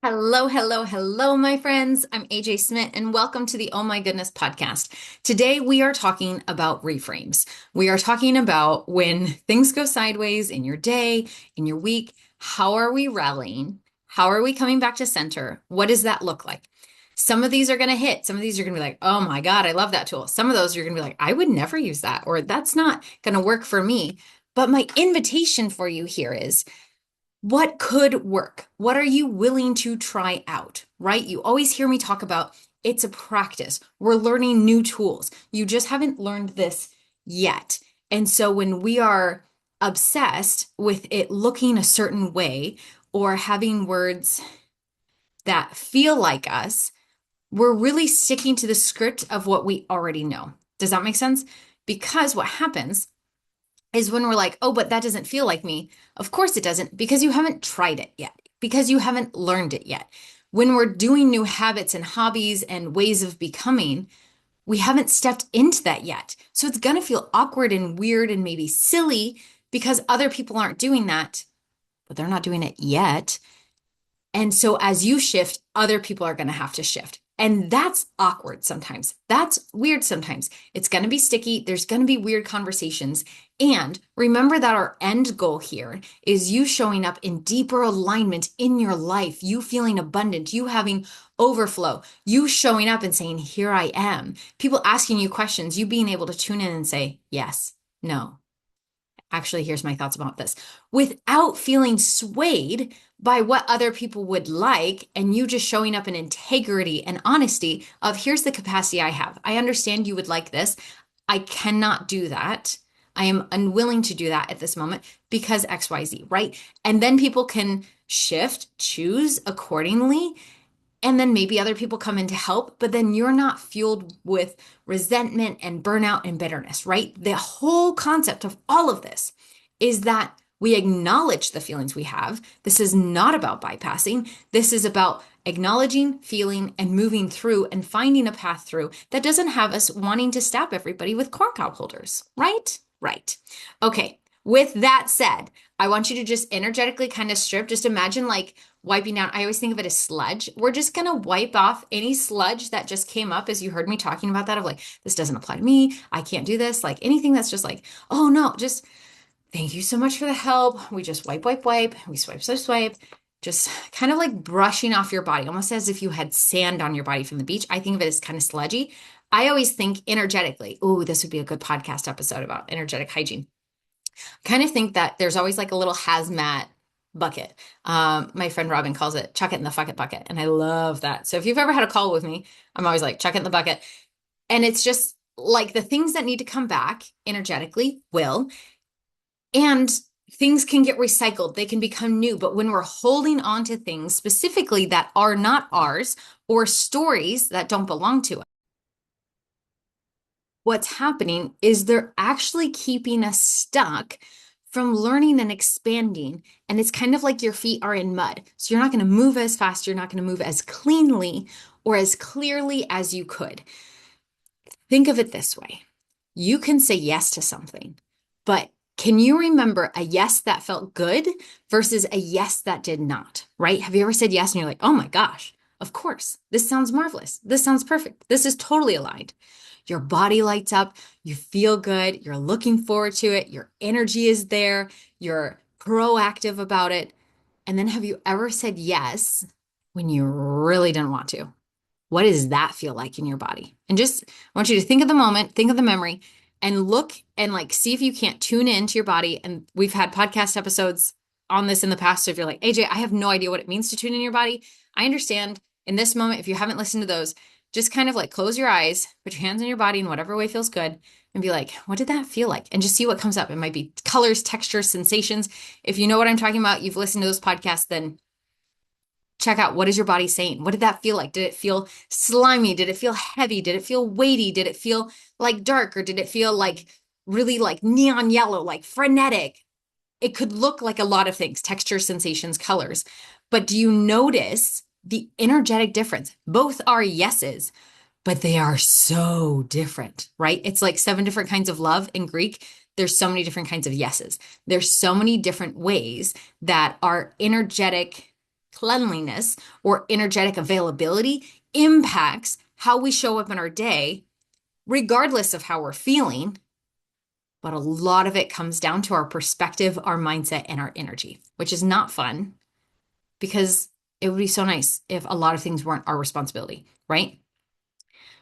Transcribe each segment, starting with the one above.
Hello, hello, hello, my friends. I'm AJ Smith, and welcome to the Oh My Goodness podcast. Today, we are talking about reframes. We are talking about when things go sideways in your day, in your week. How are we rallying? How are we coming back to center? What does that look like? Some of these are going to hit. Some of these are going to be like, oh my God, I love that tool. Some of those you're going to be like, I would never use that, or that's not going to work for me. But my invitation for you here is, what could work? What are you willing to try out, right? You always hear me talk about it's a practice. We're learning new tools. You just haven't learned this yet. And so when we are obsessed with it looking a certain way or having words that feel like us, we're really sticking to the script of what we already know. Does that make sense? Because what happens is when we're like, oh, but that doesn't feel like me. Of course it doesn't, because you haven't tried it yet, because you haven't learned it yet. When we're doing new habits and hobbies and ways of becoming, we haven't stepped into that yet. So it's going to feel awkward and weird and maybe silly because other people aren't doing that, but they're not doing it yet. And so as you shift, other people are going to have to shift. And that's awkward sometimes. That's weird sometimes. It's going to be sticky. There's going to be weird conversations. And remember that our end goal here is you showing up in deeper alignment in your life, you feeling abundant, you having overflow, you showing up and saying, here I am. People asking you questions, you being able to tune in and say, yes, no. Actually, here's my thoughts about this, without feeling swayed by what other people would like, and you just showing up in integrity and honesty of here's the capacity I have. I understand you would like this. I cannot do that. I am unwilling to do that at this moment because XYZ, right? And then people can shift, choose accordingly, and then maybe other people come in to help, but then you're not fueled with resentment and burnout and bitterness, right? The whole concept of all of this is that we acknowledge the feelings we have. This is not about bypassing. This is about acknowledging, feeling, and moving through and finding a path through that doesn't have us wanting to stab everybody with corn cob holders, right? Right. Okay. With that said, I want you to just energetically kind of strip. Just imagine like wiping down. I always think of it as sludge. We're just going to wipe off any sludge that just came up as you heard me talking about that of like, this doesn't apply to me. I can't do this. Like anything that's just like, oh no, just thank you so much for the help. We just wipe, wipe, wipe. We swipe, swipe, swipe. Just kind of like brushing off your body, almost as if you had sand on your body from the beach. I think of it as kind of sludgy. I always think energetically, oh, this would be a good podcast episode about energetic hygiene. Kind of think that there's always like a little hazmat bucket. My friend Robin calls it chuck it in the fuck it bucket. And I love that. So if you've ever had a call with me, I'm always like, chuck it in the bucket. And it's just like the things that need to come back energetically will, and things can get recycled. They can become new. But when we're holding on to things specifically that are not ours or stories that don't belong to us, what's happening is they're actually keeping us stuck from learning and expanding. And it's kind of like your feet are in mud. So you're not going to move as fast. You're not going to move as cleanly or as clearly as you could. Think of it this way. You can say yes to something, but can you remember a yes that felt good versus a yes that did not, right? Have you ever said yes and you're like, oh my gosh, of course, this sounds marvelous. This sounds perfect. This is totally aligned. Your body lights up, you feel good, you're looking forward to it, your energy is there, you're proactive about it. And then have you ever said yes when you really didn't want to? What does that feel like in your body? And just I want you to think of the moment, think of the memory, and look and like see if you can't tune into your body. And we've had podcast episodes on this in the past. So if you're like, AJ, I have no idea what it means to tune in your body, I understand in this moment, if you haven't listened to those, just kind of like close your eyes, put your hands on your body in whatever way feels good, and be like, what did that feel like? And just see what comes up. It might be colors, textures, sensations. If you know what I'm talking about, you've listened to those podcasts, then check out, what is your body saying? What did that feel like? Did it feel slimy? Did it feel heavy? Did it feel weighty? Did it feel like dark? Or did it feel like really like neon yellow, like frenetic? It could look like a lot of things, texture, sensations, colors. But do you notice the energetic difference? Both are yeses, but they are so different, right? It's like 7 different kinds of love in Greek. There's so many different kinds of yeses. There's so many different ways that our energetic cleanliness or energetic availability impacts how we show up in our day, regardless of how we're feeling. But a lot of it comes down to our perspective, our mindset, and our energy, which is not fun because it would be so nice if a lot of things weren't our responsibility, right?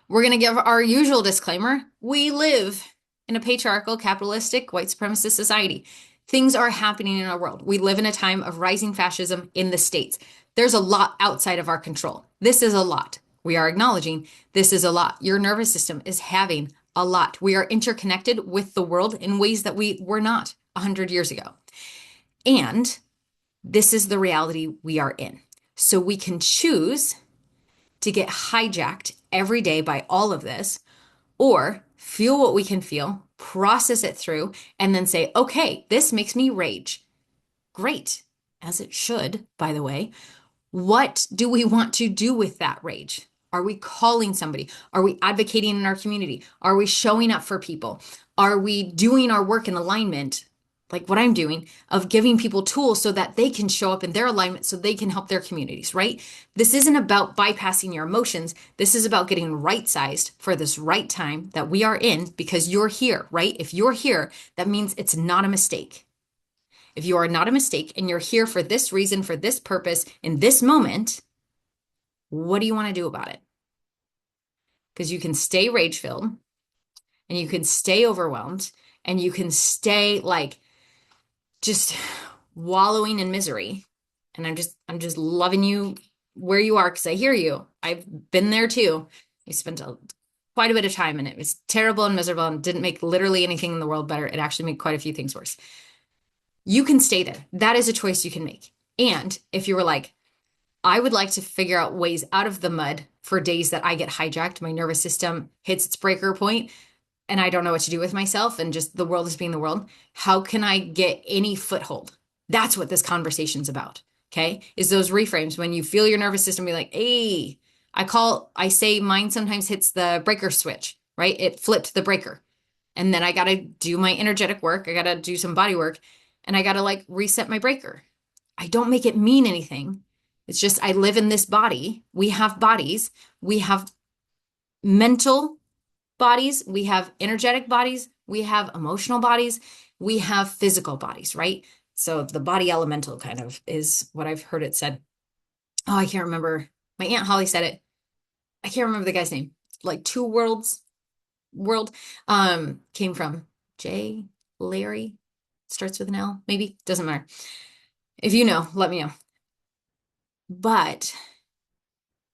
We're going to give our usual disclaimer. We live in a patriarchal, capitalistic, white supremacist society. Things are happening in our world. We live in a time of rising fascism in the States. There's a lot outside of our control. This is a lot. We are acknowledging this is a lot. Your nervous system is having a lot. We are interconnected with the world in ways that we were not 100 years ago. And this is the reality we are in. So we can choose to get hijacked every day by all of this, or feel what we can feel, process it through, and then say, okay, this makes me rage. Great, as it should, by the way. What do we want to do with that rage? Are we calling somebody? Are we advocating in our community? Are we showing up for people? Are we doing our work in alignment, like what I'm doing, of giving people tools so that they can show up in their alignment so they can help their communities, right? This isn't about bypassing your emotions. This is about getting right sized for this right time that we are in because you're here, right? If you're here, that means it's not a mistake. If you are not a mistake and you're here for this reason, for this purpose, in this moment, what do you want to do about it? Because you can stay rage filled and you can stay overwhelmed and you can stay like just wallowing in misery. And I'm just loving you where you are because I hear you. I've been there too. I spent quite a bit of time and it was terrible and miserable and didn't make literally anything in the world better. It actually made quite a few things worse. You can stay there. That is a choice you can make. And if you were like, I would like to figure out ways out of the mud for days that I get hijacked, my nervous system hits its breaker point, and I don't know what to do with myself, and just the world is being the world. How can I get any foothold? That's what this conversation's about. Okay. Is those reframes when you feel your nervous system be like, hey, I say mine sometimes hits the breaker switch, right? It flipped the breaker. And then I got to do my energetic work. I got to do some body work and I got to like reset my breaker. I don't make it mean anything. It's just I live in this body. We have bodies. We have mental bodies. We have energetic bodies. We have emotional bodies. We have physical bodies, right? So the body elemental kind of is what I've heard it said. Oh, I can't remember. My Aunt Holly said it. I can't remember the guy's name. Like Two Worlds world came from Jay, Larry, starts with an L, maybe, doesn't matter. If you know, let me know. But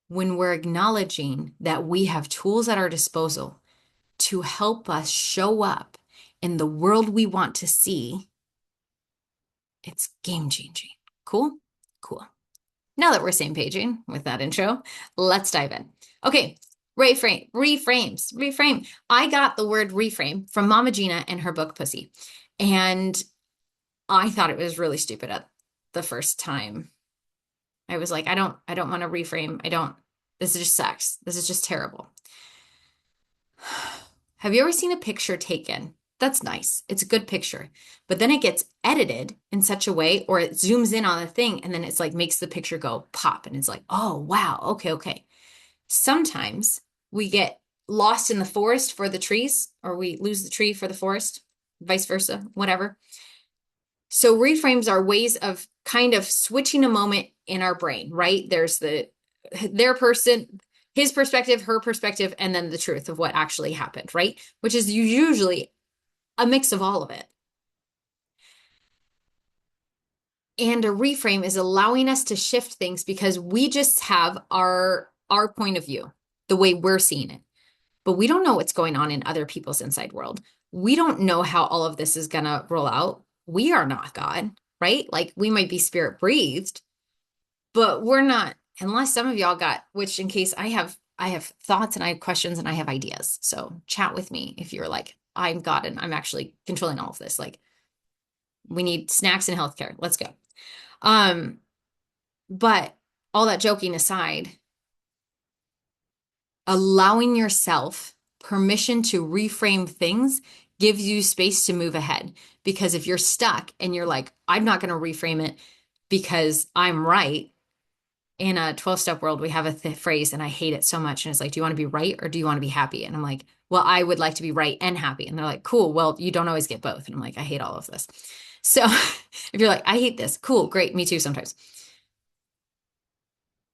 when we're acknowledging that we have tools at our disposal to help us show up in the world we want to see, it's game changing. Cool? Cool. Now that we're same paging with that intro, let's dive in. Okay, reframe. I got the word reframe from Mama Gina and her book Pussy. And I thought it was really stupid at the first time. I was like, I don't want to reframe. This just sucks. This is just terrible. Have you ever seen a picture taken? That's nice. It's a good picture. But then it gets edited in such a way, or it zooms in on a thing, and then it's like makes the picture go pop. And it's like, oh, wow. Okay. Sometimes we get lost in the forest for the trees, or we lose the tree for the forest, vice versa, whatever. So reframes are ways of kind of switching a moment in our brain, right? There's their person, his perspective, her perspective, and then the truth of what actually happened, right? Which is usually a mix of all of it. And a reframe is allowing us to shift things because we just have our point of view, the way we're seeing it. But we don't know what's going on in other people's inside world. We don't know how all of this is going to roll out. We are not God, right? Like we might be spirit breathed, but we're not, unless some of y'all got, which in case I have thoughts and I have questions and I have ideas. So chat with me if you're like, I'm God and I'm actually controlling all of this. Like we need snacks and healthcare. Let's go. But all that joking aside, allowing yourself permission to reframe things gives you space to move ahead. Because if you're stuck and you're like, I'm not going to reframe it because I'm right, in a 12-step world, we have a phrase and I hate it so much. And it's like, do you want to be right or do you want to be happy? And I'm like, well, I would like to be right and happy. And they're like, cool. Well, you don't always get both. And I'm like, I hate all of this. So if you're like, I hate this, cool, great. Me too sometimes.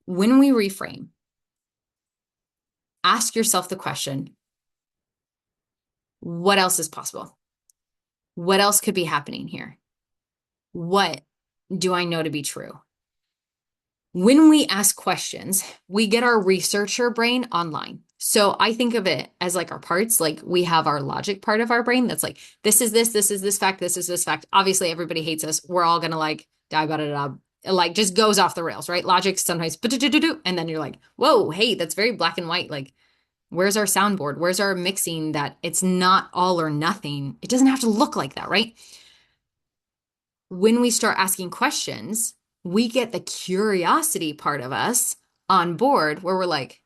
When we reframe, ask yourself the question, what else is possible? What else could be happening here? What do I know to be true? When we ask questions, we get our researcher brain online. So I think of it as like our parts, like we have our logic part of our brain that's like, this is this fact, this is this fact. Obviously, everybody hates us. We're all going to like die, da, da, da. It like just goes off the rails, right? Logic sometimes, and then you're like, whoa, hey, that's very black and white. Like, where's our soundboard? Where's our mixing that it's not all or nothing? It doesn't have to look like that, right? When we start asking questions, we get the curiosity part of us on board where we're like,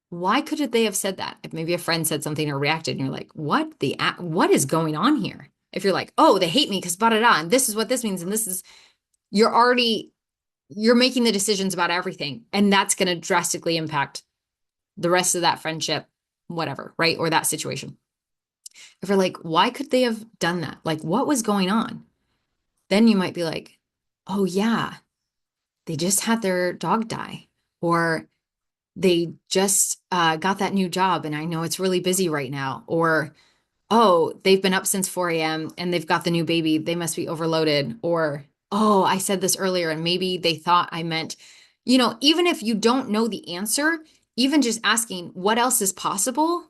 why could they have said that? If maybe a friend said something or reacted, and you're like, what is going on here? If you're like, oh, they hate me because blah, blah, blah, and this is what this means, and this is, you're already, you're making the decisions about everything. And that's going to drastically impact the rest of that friendship, whatever, right? Or that situation. If you're like, why could they have done that? Like, what was going on? Then you might be like, oh, yeah, they just had their dog die, or they just got that new job and I know it's really busy right now, or oh, they've been up since 4 a.m. and they've got the new baby. They must be overloaded, or oh, I said this earlier and maybe they thought I meant, even if you don't know the answer, even just asking what else is possible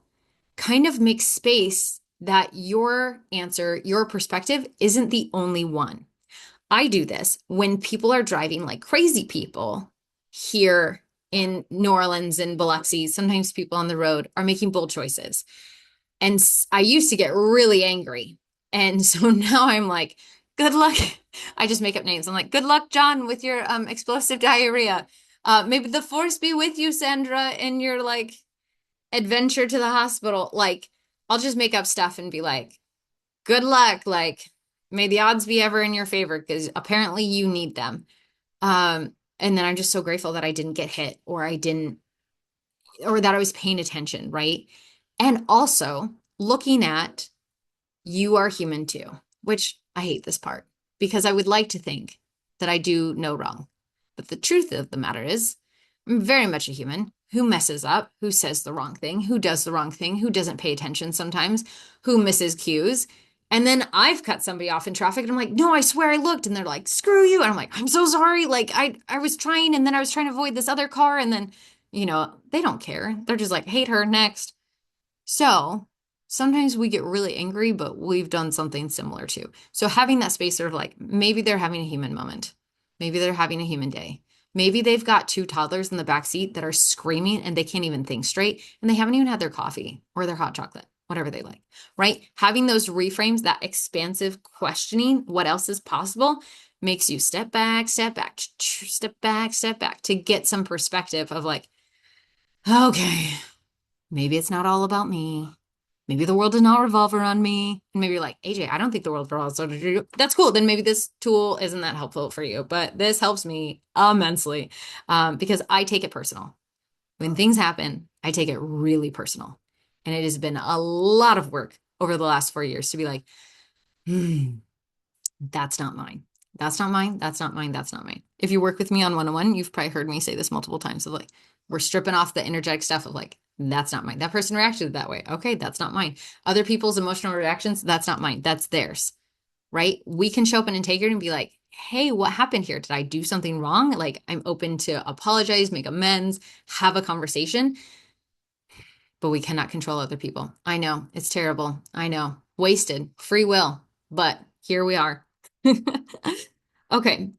kind of makes space that your answer, your perspective isn't the only one. I do this when people are driving like crazy people here in New Orleans and Biloxi. Sometimes people on the road are making bold choices. And I used to get really angry. And so now I'm like, good luck. I just make up names. I'm like, good luck, John, with your explosive diarrhea. Maybe the force be with you, Sandra, in your like adventure to the hospital. Like, I'll just make up stuff and be like, good luck. Like, may the odds be ever in your favor because apparently you need them. And then I'm just so grateful that I didn't get hit or that I was paying attention, right? And also looking at you are human too, which I hate this part because I would like to think that I do no wrong. But the truth of the matter is, I'm very much a human who messes up, who says the wrong thing, who does the wrong thing, who doesn't pay attention sometimes, who misses cues. And then I've cut somebody off in traffic and I'm like, no, I swear I looked. And they're like, screw you. And I'm like, I'm so sorry. Like I was trying and then I was trying to avoid this other car. And then, they don't care. They're just like, hate her next. So sometimes we get really angry, but we've done something similar too. So having that space sort of like maybe they're having a human moment. Maybe they're having a human day. Maybe they've got two toddlers in the back seat that are screaming and they can't even think straight and they haven't even had their coffee or their hot chocolate, whatever they like, right? Having those reframes, that expansive questioning, what else is possible, makes you step back, step back, step back, step back to get some perspective of like, okay, maybe it's not all about me. Maybe the world does not revolve around me. And maybe you're like, AJ, I don't think the world revolves around you. That's cool. Then maybe this tool isn't that helpful for you, but this helps me immensely because I take it personal. When things happen, I take it really personal. And it has been a lot of work over the last 4 years to be like, that's not mine. That's not mine. That's not mine. That's not mine. If you work with me on one-on-one, you've probably heard me say this multiple times of like, we're stripping off the energetic stuff of like, that's not mine. That person reacted that way. Okay, that's not mine. Other people's emotional reactions, that's not mine. That's theirs, right? We can show up in integrity and be like, hey, what happened here? Did I do something wrong? Like, I'm open to apologize, make amends, have a conversation, but we cannot control other people. I know, it's terrible. I know, wasted, free will, but here we are. Okay,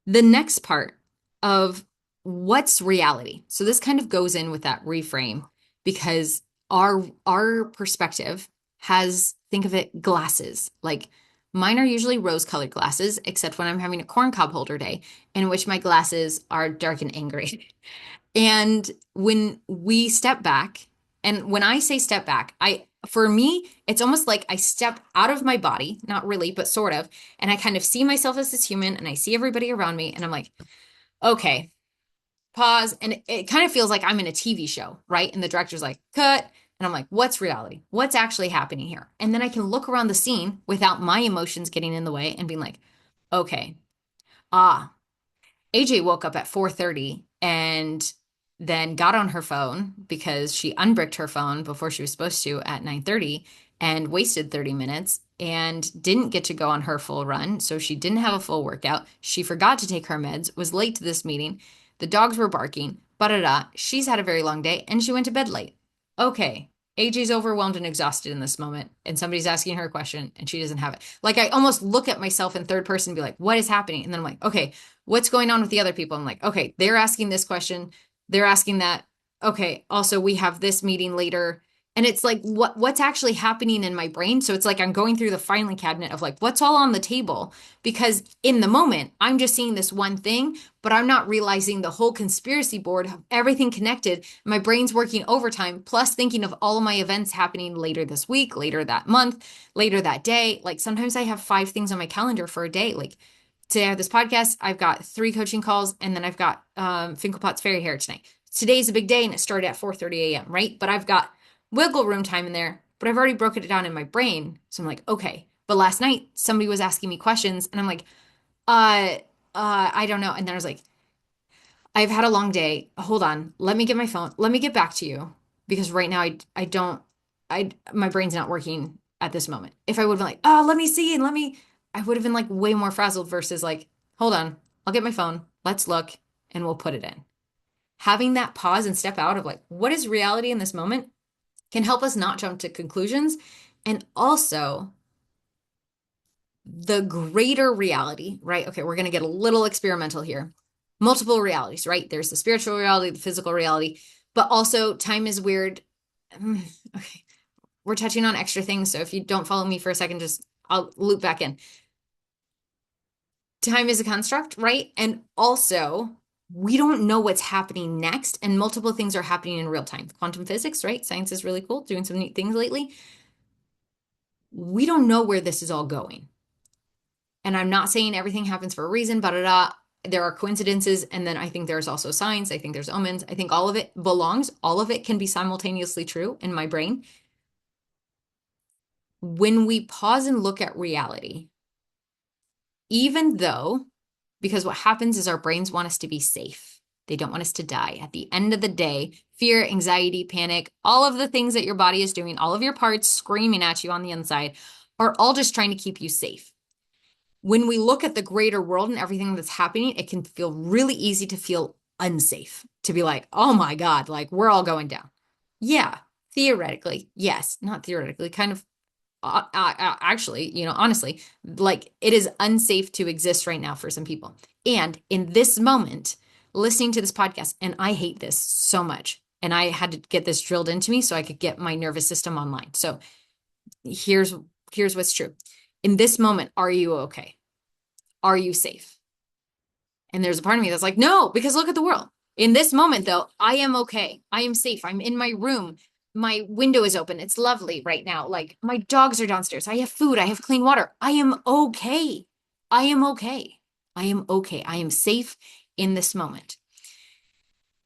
the next part of what's reality. So this kind of goes in with that reframe because our perspective has, think of it, glasses. Like mine are usually rose-colored glasses, except when I'm having a corn cob holder day, in which my glasses are dark and angry. And when we step back, and when I say step back, for me, it's almost like I step out of my body, not really, but sort of, and I kind of see myself as this human and I see everybody around me and I'm like, okay, pause. And it kind of feels like I'm in a TV show, right? And the director's like, cut. And I'm like, what's reality? What's actually happening here? And then I can look around the scene without my emotions getting in the way and being like, okay, ah, AJ woke up at 4:30 and then got on her phone because she unbricked her phone before she was supposed to at 9:30 and wasted 30 minutes and didn't get to go on her full run. So she didn't have a full workout. She forgot to take her meds, was late to this meeting. The dogs were barking, da da da. She's had a very long day and she went to bed late. Okay. AJ's overwhelmed and exhausted in this moment, and somebody's asking her a question and she doesn't have it. Like, I almost look at myself in third person and be like, what is happening? And then I'm like, okay, what's going on with the other people? I'm like, okay, they're asking this question, they're asking that. Okay, also we have this meeting later. And it's like what's actually happening in my brain. So it's like I'm going through the filing cabinet of like what's all on the table. Because in the moment, I'm just seeing this one thing, but I'm not realizing the whole conspiracy board of everything connected. My brain's working overtime, plus thinking of all of my events happening later this week, later that month, later that day. Like sometimes I have 5 things on my calendar for a day. Like today I have this podcast, I've got 3 coaching calls, and then I've got Finkelpot's Fairy Hair tonight. Today's a big day and it started at 4:30 a.m., right? But I've got wiggle room time in there, but I've already broken it down in my brain. So I'm like, okay. But last night somebody was asking me questions and I'm like, uh, I don't know. And then I was like, I've had a long day. Hold on. Let me get my phone. Let me get back to you because right now I don't, my brain's not working at this moment. If I would have been like, oh, let me see and I would have been like way more frazzled versus like, hold on, I'll get my phone. Let's look and we'll put it in. Having that pause and step out of like, what is reality in this moment can help us not jump to conclusions. And also the greater reality, right? Okay, we're going to get a little experimental here. Multiple realities, right? There's the spiritual reality, the physical reality, but also time is weird. Okay, we're touching on extra things. So if you don't follow me for a second, just I'll loop back in. Time is a construct, right? And also, we don't know what's happening next, and multiple things are happening in real time. Quantum physics, right? Science is really cool, doing some neat things lately. We don't know where this is all going. And I'm not saying everything happens for a reason, but there are coincidences. And then I think there's also signs. I think there's omens. I think all of it belongs. All of it can be simultaneously true in my brain. When we pause and look at reality, even though, because what happens is our brains want us to be safe. They don't want us to die. At the end of the day, fear, anxiety, panic, all of the things that your body is doing, all of your parts screaming at you on the inside are all just trying to keep you safe. When we look at the greater world and everything that's happening, it can feel really easy to feel unsafe, to be like, oh my God, like we're all going down. Yeah, theoretically, yes, not theoretically, kind of actually, honestly, like it is unsafe to exist right now for some people. And in this moment, listening to this podcast, and I hate this so much, and I had to get this drilled into me so I could get my nervous system online. So here's what's true. In this moment, are you okay? Are you safe? And there's a part of me that's like, no, because look at the world. In this moment, though, I am okay. I am safe. I'm in my room. My window is open. It's lovely right now. Like my dogs are downstairs. I have food. I have clean water. I am okay. I am okay. I am okay. I am safe in this moment.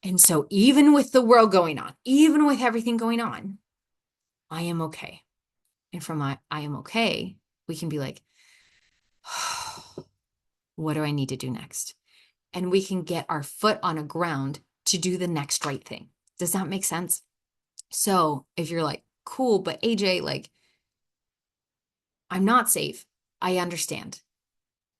And so, even with the world going on, even with everything going on, I am okay. And from I am okay, we can be like, what do I need to do next? And we can get our foot on a ground to do the next right thing. Does that make sense? So if you're like, cool, but AJ, like, I'm not safe. I understand.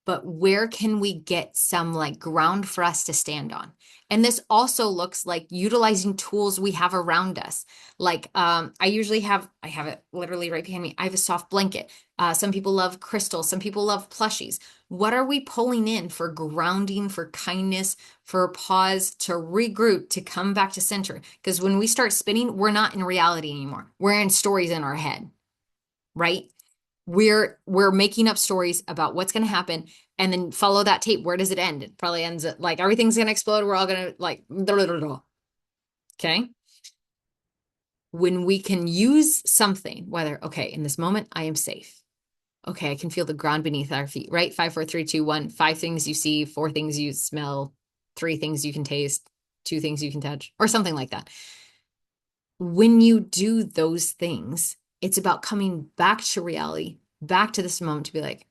But where can we get some like ground for us to stand on? And this also looks like utilizing tools we have around us. Like I have it literally right behind me. I have a soft blanket. Some people love crystals. Some people love plushies. What are we pulling in for grounding, for kindness, for a pause, to regroup, to come back to center? Because when we start spinning, we're not in reality anymore. We're in stories in our head, right? We're making up stories about what's going to happen and then follow that tape. Where does it end? It probably ends at like everything's going to explode. We're all going to like, blah, blah, blah, blah. Okay. When we can use something, whether, okay, in this moment, I am safe. Okay. I can feel the ground beneath our feet, right? 5, 4, 3, 2, 1, 5 things you see, 4 things you smell, three things you can taste, two things you can touch, or something like that. When you do those things, it's about coming back to reality, back to this moment to be like,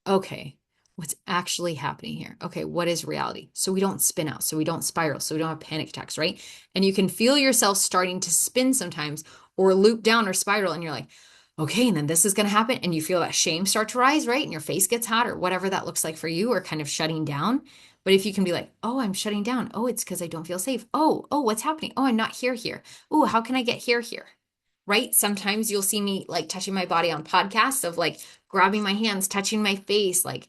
okay, what's actually happening here? Okay, what is reality? So we don't spin out, so we don't spiral, so we don't have panic attacks, right? And you can feel yourself starting to spin sometimes or loop down or spiral, and you're like, okay, and then this is going to happen. And you feel that shame start to rise, right? And your face gets hot or whatever that looks like for you, or kind of shutting down. But if you can be like, oh, I'm shutting down. Oh, it's because I don't feel safe. Oh, what's happening? Oh, I'm not here. Oh, how can I get here? Right? Sometimes you'll see me like touching my body on podcasts of like grabbing my hands, touching my face. Like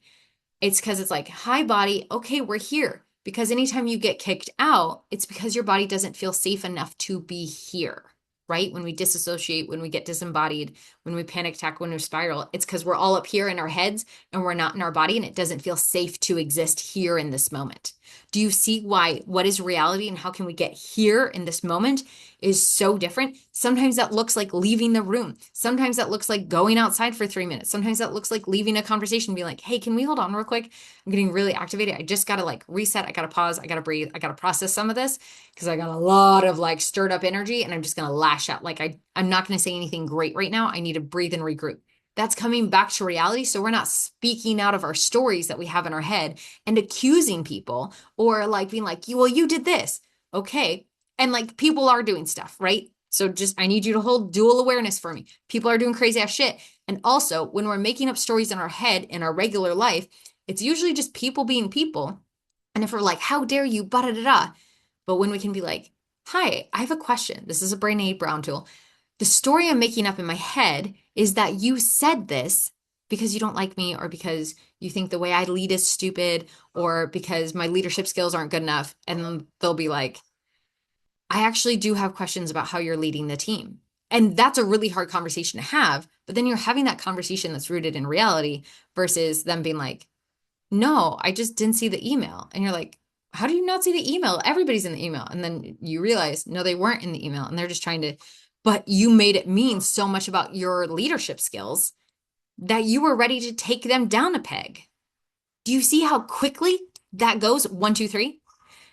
it's because it's like, hi, body. Okay, we're here. Because anytime you get kicked out, it's because your body doesn't feel safe enough to be here, right? When we disassociate, when we get disembodied, when we panic attack, when we spiral, it's because we're all up here in our heads and we're not in our body and it doesn't feel safe to exist here in this moment. Do you see why what is reality and how can we get here in this moment is so different? Sometimes that looks like leaving the room. Sometimes that looks like going outside for 3 minutes. Sometimes that looks like leaving a conversation and being like, hey, can we hold on real quick? I'm getting really activated. I just got to like reset. I got to pause. I got to breathe. I got to process some of this because I got a lot of like stirred up energy and I'm just going to lash out. Like I'm not going to say anything great right now. I need to breathe and regroup. That's coming back to reality. So we're not speaking out of our stories that we have in our head and accusing people or like being like, well, you did this. Okay. And like people are doing stuff, right? So just, I need you to hold dual awareness for me. People are doing crazy ass shit. And also when we're making up stories in our head in our regular life, it's usually just people being people. And if we're like, how dare you, da da da. But when we can be like, hi, I have a question. This is a Brene Brown tool. The story I'm making up in my head is that you said this because you don't like me or because you think the way I lead is stupid or because my leadership skills aren't good enough. And then they'll be like, I actually do have questions about how you're leading the team. And that's a really hard conversation to have. But then you're having that conversation that's rooted in reality versus them being like, no, I just didn't see the email. And you're like, how do you not see the email? Everybody's in the email. And then you realize, no, they weren't in the email and they're just trying to, but you made it mean so much about your leadership skills that you were ready to take them down a peg. Do you see how quickly that goes? One, two, three.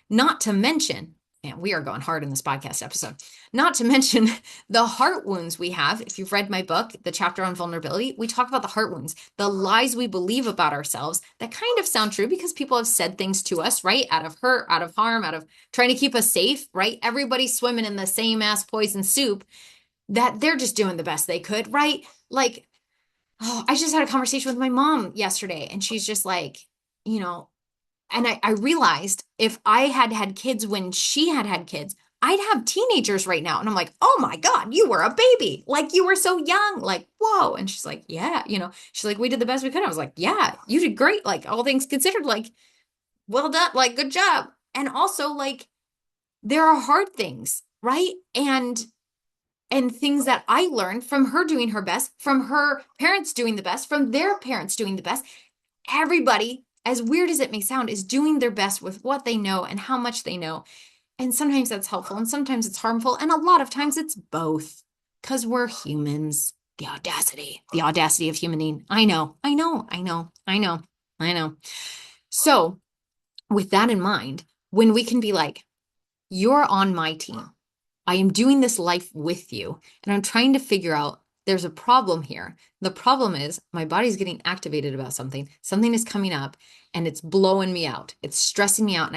Not to mention, and we are going hard in this podcast episode, not to mention the heart wounds we have. If you've read my book, the chapter on vulnerability, we talk about the heart wounds, the lies we believe about ourselves that kind of sound true because people have said things to us, right? Out of hurt, out of harm, out of trying to keep us safe, right? Everybody's swimming in the same ass poison soup that they're just doing the best they could, right? Like, oh, I just had a conversation with my mom yesterday and she's just like, you know, and I realized if I had had kids when she had had kids, I'd have teenagers right now. And I'm like, oh my God, you were a baby. Like you were so young. Like, whoa. And she's like, yeah, she's like, we did the best we could. I was like, yeah, you did great. Like all things considered, like, well done. Like, good job. And also like, there are hard things, right? And things that I learned from her doing her best, from her parents doing the best, from their parents doing the best. Everybody, as weird as it may sound, is doing their best with what they know and how much they know. And sometimes that's helpful and sometimes it's harmful. And a lot of times it's both because we're humans. The audacity of humaning. I know. So with that in mind, when we can be like, you're on my team. I am doing this life with you and I'm trying to figure out there's a problem here. The problem is my body's getting activated about something. Something is coming up and it's blowing me out. It's stressing me out and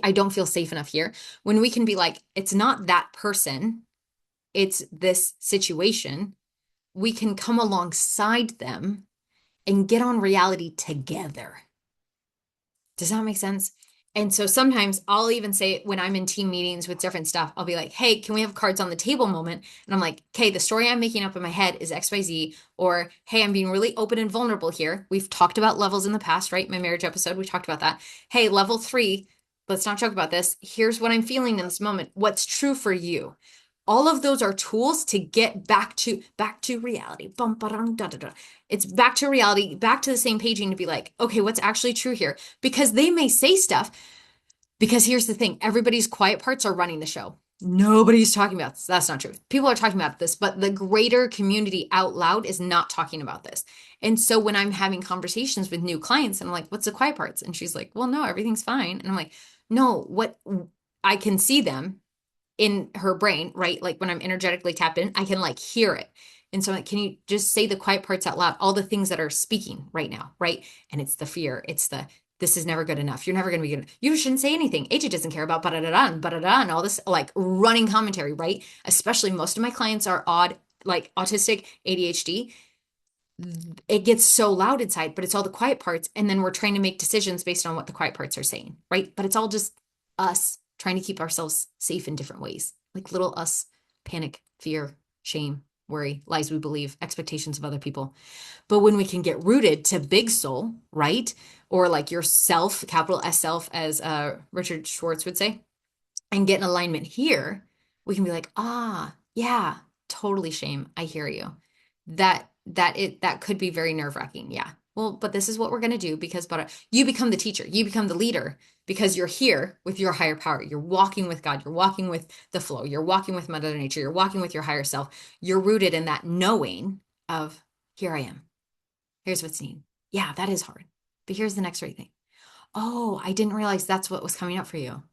I don't feel safe enough here. When we can be like, it's not that person, it's this situation. We can come alongside them and get on reality together. Does that make sense? And so sometimes I'll even say when I'm in team meetings with different stuff, I'll be like, hey, can we have cards on the table moment? And I'm like, okay, the story I'm making up in my head is XYZ. Or, hey, I'm being really open and vulnerable here. We've talked about levels in the past, right? My marriage episode, we talked about that. Hey, level 3, let's not joke about this. Here's what I'm feeling in this moment. What's true for you? All of those are tools to get back to reality. It's back to reality, back to the same paging to be like, okay, what's actually true here? Because they may say stuff. Because here's the thing, everybody's quiet parts are running the show. Nobody's talking about this. That's not true. People are talking about this, but the greater community out loud is not talking about this. And so when I'm having conversations with new clients, and I'm like, what's the quiet parts? And she's like, well, no, everything's fine. And I'm like, No, what I can see them in her brain, right? Like when I'm energetically tapped in, I can like hear it. And so, like, can you just say the quiet parts out loud? All the things that are speaking right now, right? And it's the fear. It's the this is never good enough. You're never going to be good. You shouldn't say anything. AJ doesn't care about ba-da-da-da, and all this like running commentary, right? Especially most of my clients are like autistic, ADHD. It gets so loud inside, but it's all the quiet parts. And then we're trying to make decisions based on what the quiet parts are saying, right? But it's all just us trying to keep ourselves safe in different ways, like little us, panic, fear, shame, worry, lies we believe, expectations of other people. But when we can get rooted to big soul, right? Or like yourself, capital S self, as Richard Schwartz would say, and get in alignment here, we can be like, yeah, totally shame. I hear you. That could be very nerve-wracking. Yeah. Well, but this is what we're going to do because but you become the teacher, you become the leader because you're here with your higher power. You're walking with God, you're walking with the flow, you're walking with Mother Nature, you're walking with your higher self. You're rooted in that knowing of here I am. Here's what's needed. Yeah, that is hard. But here's the next right thing. Oh, I didn't realize that's what was coming up for you.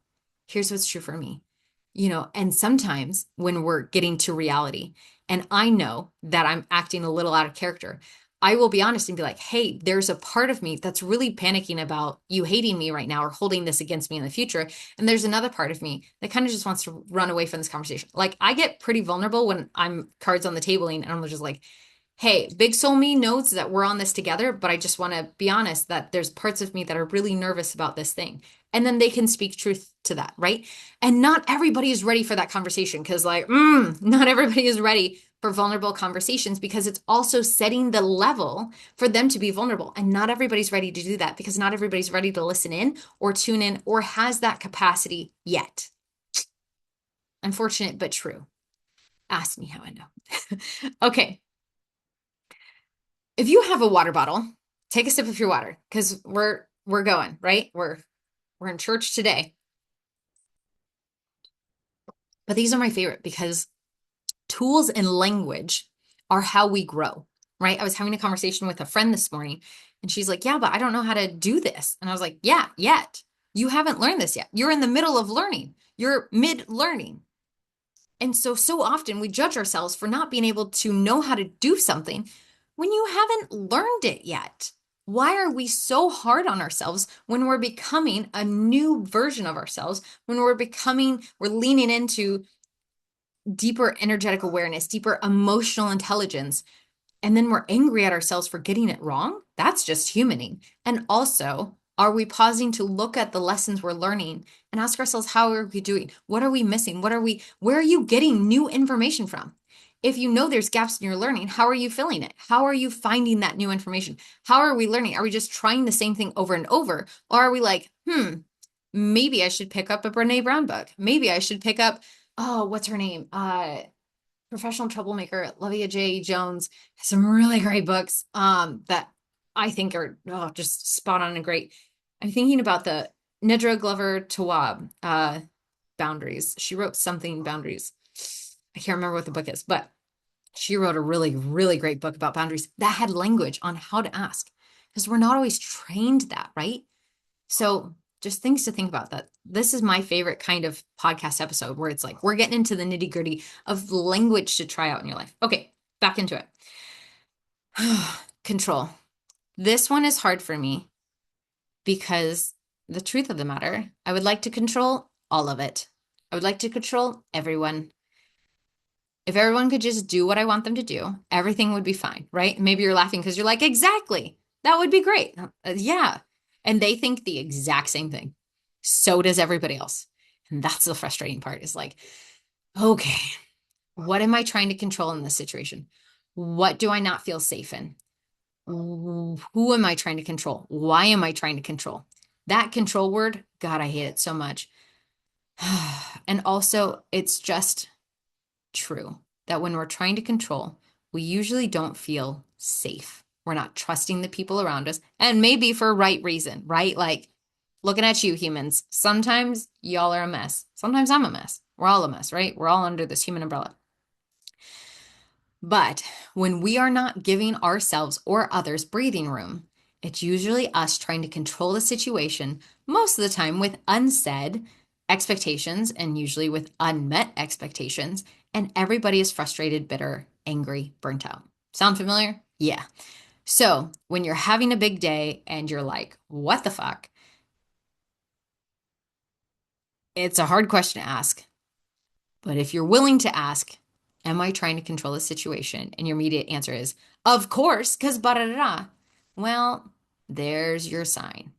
Here's what's true for me. And sometimes when we're getting to reality, and I know that I'm acting a little out of character, I will be honest and be like, hey, there's a part of me that's really panicking about you hating me right now or holding this against me in the future. And there's another part of me that kind of just wants to run away from this conversation. Like I get pretty vulnerable when I'm cards on the tabling and I'm just like, hey, big soul me knows that we're on this together, but I just want to be honest that there's parts of me that are really nervous about this thing. And then they can speak truth to that, right? And not everybody is ready for that conversation because, like, not everybody is ready for vulnerable conversations because it's also setting the level for them to be vulnerable. And not everybody's ready to do that because not everybody's ready to listen in or tune in or has that capacity yet. Unfortunate, but true. Ask me how I know. Okay. If you have a water bottle, take a sip of your water because we're going, right? We're in church today. But these are my favorite because tools and language are how we grow, right? I was having a conversation with a friend this morning and she's like, yeah, but I don't know how to do this. And I was like, yeah, yet. You haven't learned this yet. You're in the middle of learning. You're mid learning. And so often we judge ourselves for not being able to know how to do something when you haven't learned it yet. Why are we so hard on ourselves when we're becoming a new version of ourselves, when we're leaning into deeper energetic awareness, deeper emotional intelligence, and then we're angry at ourselves for getting it wrong? That's just humaning. And also, are we pausing to look at the lessons we're learning and ask ourselves, how are we doing? What are we missing? Where are you getting new information from? If you know there's gaps in your learning, how are you filling it? How are you finding that new information? How are we learning? Are we just trying the same thing over and over? Or are we like, maybe I should pick up a Brene Brown book. Maybe I should pick up, oh, what's her name? Professional troublemaker, Olivia J. Jones, has some really great books that I think are just spot on and great. I'm thinking about the Nedra Glover Tawwab, Boundaries. She wrote something Boundaries. I can't remember what the book is, but she wrote a really, really great book about boundaries that had language on how to ask because we're not always trained that, right? So just things to think about that. This is my favorite kind of podcast episode where it's like we're getting into the nitty gritty of language to try out in your life. Okay, back into it. Control. This one is hard for me because the truth of the matter, I would like to control all of it. I would like to control everyone. If everyone could just do what I want them to do, everything would be fine, right? Maybe you're laughing because you're like, exactly. That would be great. Yeah. And they think the exact same thing. So does everybody else. And that's the frustrating part is like, okay, what am I trying to control in this situation? What do I not feel safe in? Who am I trying to control? Why am I trying to control? That control word, God, I hate it so much. And also, it's just true that when we're trying to control, we usually don't feel safe. We're not trusting the people around us, and maybe for right reason, right? Like looking at you humans, sometimes y'all are a mess. Sometimes I'm a mess. We're all a mess, right? We're all under this human umbrella. But when we are not giving ourselves or others breathing room, It's usually us trying to control the situation, most of the time with unsaid expectations and usually with unmet expectations. And everybody is frustrated, bitter, angry, burnt out. Sound familiar? Yeah. So when you're having a big day and you're like, what the fuck? It's a hard question to ask. But if you're willing to ask, am I trying to control the situation? And your immediate answer is, of course, because blah, blah, blah. Well, there's your sign.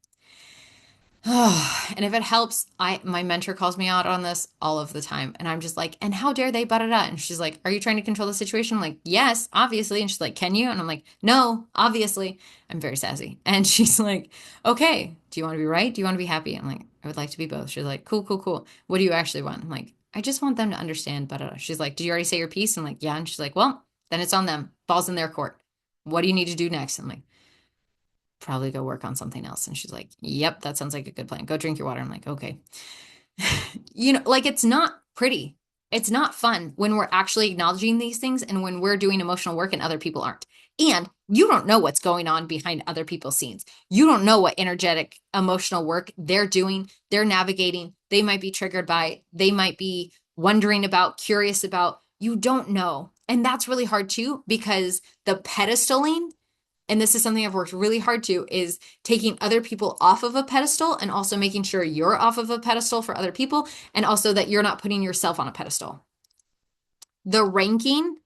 And if it helps, my mentor calls me out on this all of the time. And I'm just like, and how dare they, blah, blah, blah. And she's like, are you trying to control the situation? I'm like, yes, obviously. And she's like, can you? And I'm like, no, obviously. I'm very sassy. And she's like, okay, do you want to be right? Do you want to be happy? I'm like, I would like to be both. She's like, cool, cool, cool. What do you actually want? I'm like, I just want them to understand, blah, blah, blah. She's like, did you already say your piece? I'm like, yeah. And she's like, well, then it's on them. Ball's in their court. What do you need to do next? I'm like, probably go work on something else. And she's like, yep, that sounds like a good plan. Go drink your water. I'm like, okay. Like it's not pretty. It's not fun when we're actually acknowledging these things and when we're doing emotional work and other people aren't. And you don't know what's going on behind other people's scenes. You don't know what energetic, emotional work they're doing, they're navigating. They might be triggered by, they might be wondering about, curious about. You don't know. And that's really hard too, because the pedestaling, and this is something I've worked really hard to, is taking other people off of a pedestal and also making sure you're off of a pedestal for other people, and also that you're not putting yourself on a pedestal. The ranking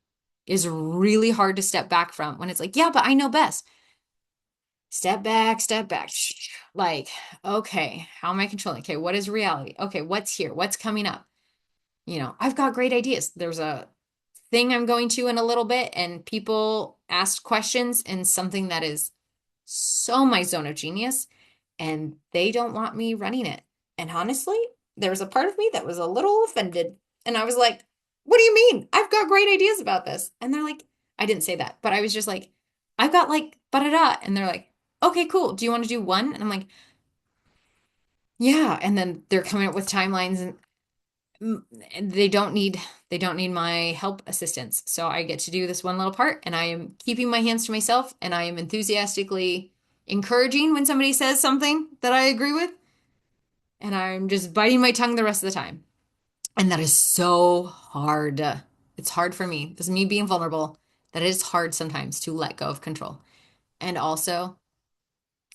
is really hard to step back from when it's like, yeah, but I know best. Step back, step back. Like, okay, how am I controlling? Okay, what is reality? Okay, what's here? What's coming up? I've got great ideas. There's a thing I'm going to in a little bit, and people asked questions and something that is so my zone of genius, and they don't want me running it. And honestly, there was a part of me that was a little offended. And I was like, what do you mean? I've got great ideas about this. And they're like, I didn't say that, but I was just like, I've got like, da da da. And they're like, okay, cool. Do you want to do one? And I'm like, yeah. And then they're coming up with timelines, and they don't need my help assistance. So I get to do this one little part, and I am keeping my hands to myself, and I am enthusiastically encouraging when somebody says something that I agree with, and I'm just biting my tongue the rest of the time. And that is so hard. It's hard for me. This is me being vulnerable. That it is hard sometimes to let go of control. And also,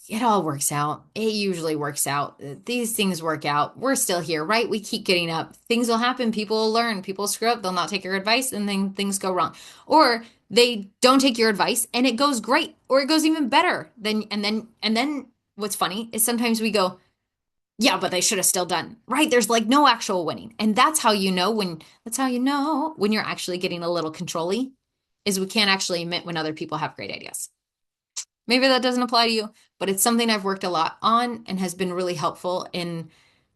it all works out. It usually works out. These things work out. We're still here, right? We keep getting up. Things will happen. People will learn. People will screw up. They'll not take your advice, and then things go wrong. Or they don't take your advice and it goes great, or it goes even better. Then what's funny is sometimes we go, yeah, but they should have still done. Right? There's like no actual winning. And that's how you know when you're actually getting a little controlly, is we can't actually admit when other people have great ideas. Maybe that doesn't apply to you, but it's something I've worked a lot on and has been really helpful in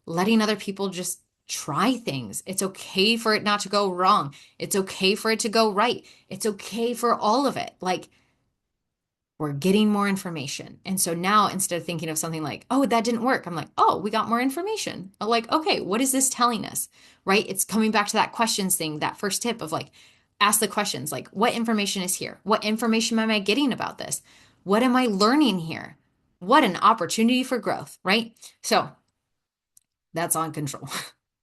letting other people just try things. It's okay for it not to go wrong. It's okay for it to go right. It's okay for all of it. Like, we're getting more information. And so now, instead of thinking of something like, oh, that didn't work, I'm like, oh, we got more information. I'm like, okay, what is this telling us? Right? It's coming back to that questions thing, that first tip of like, ask the questions like, what information is here? What information am I getting about this? What am I learning here? What an opportunity for growth, right? So that's on control.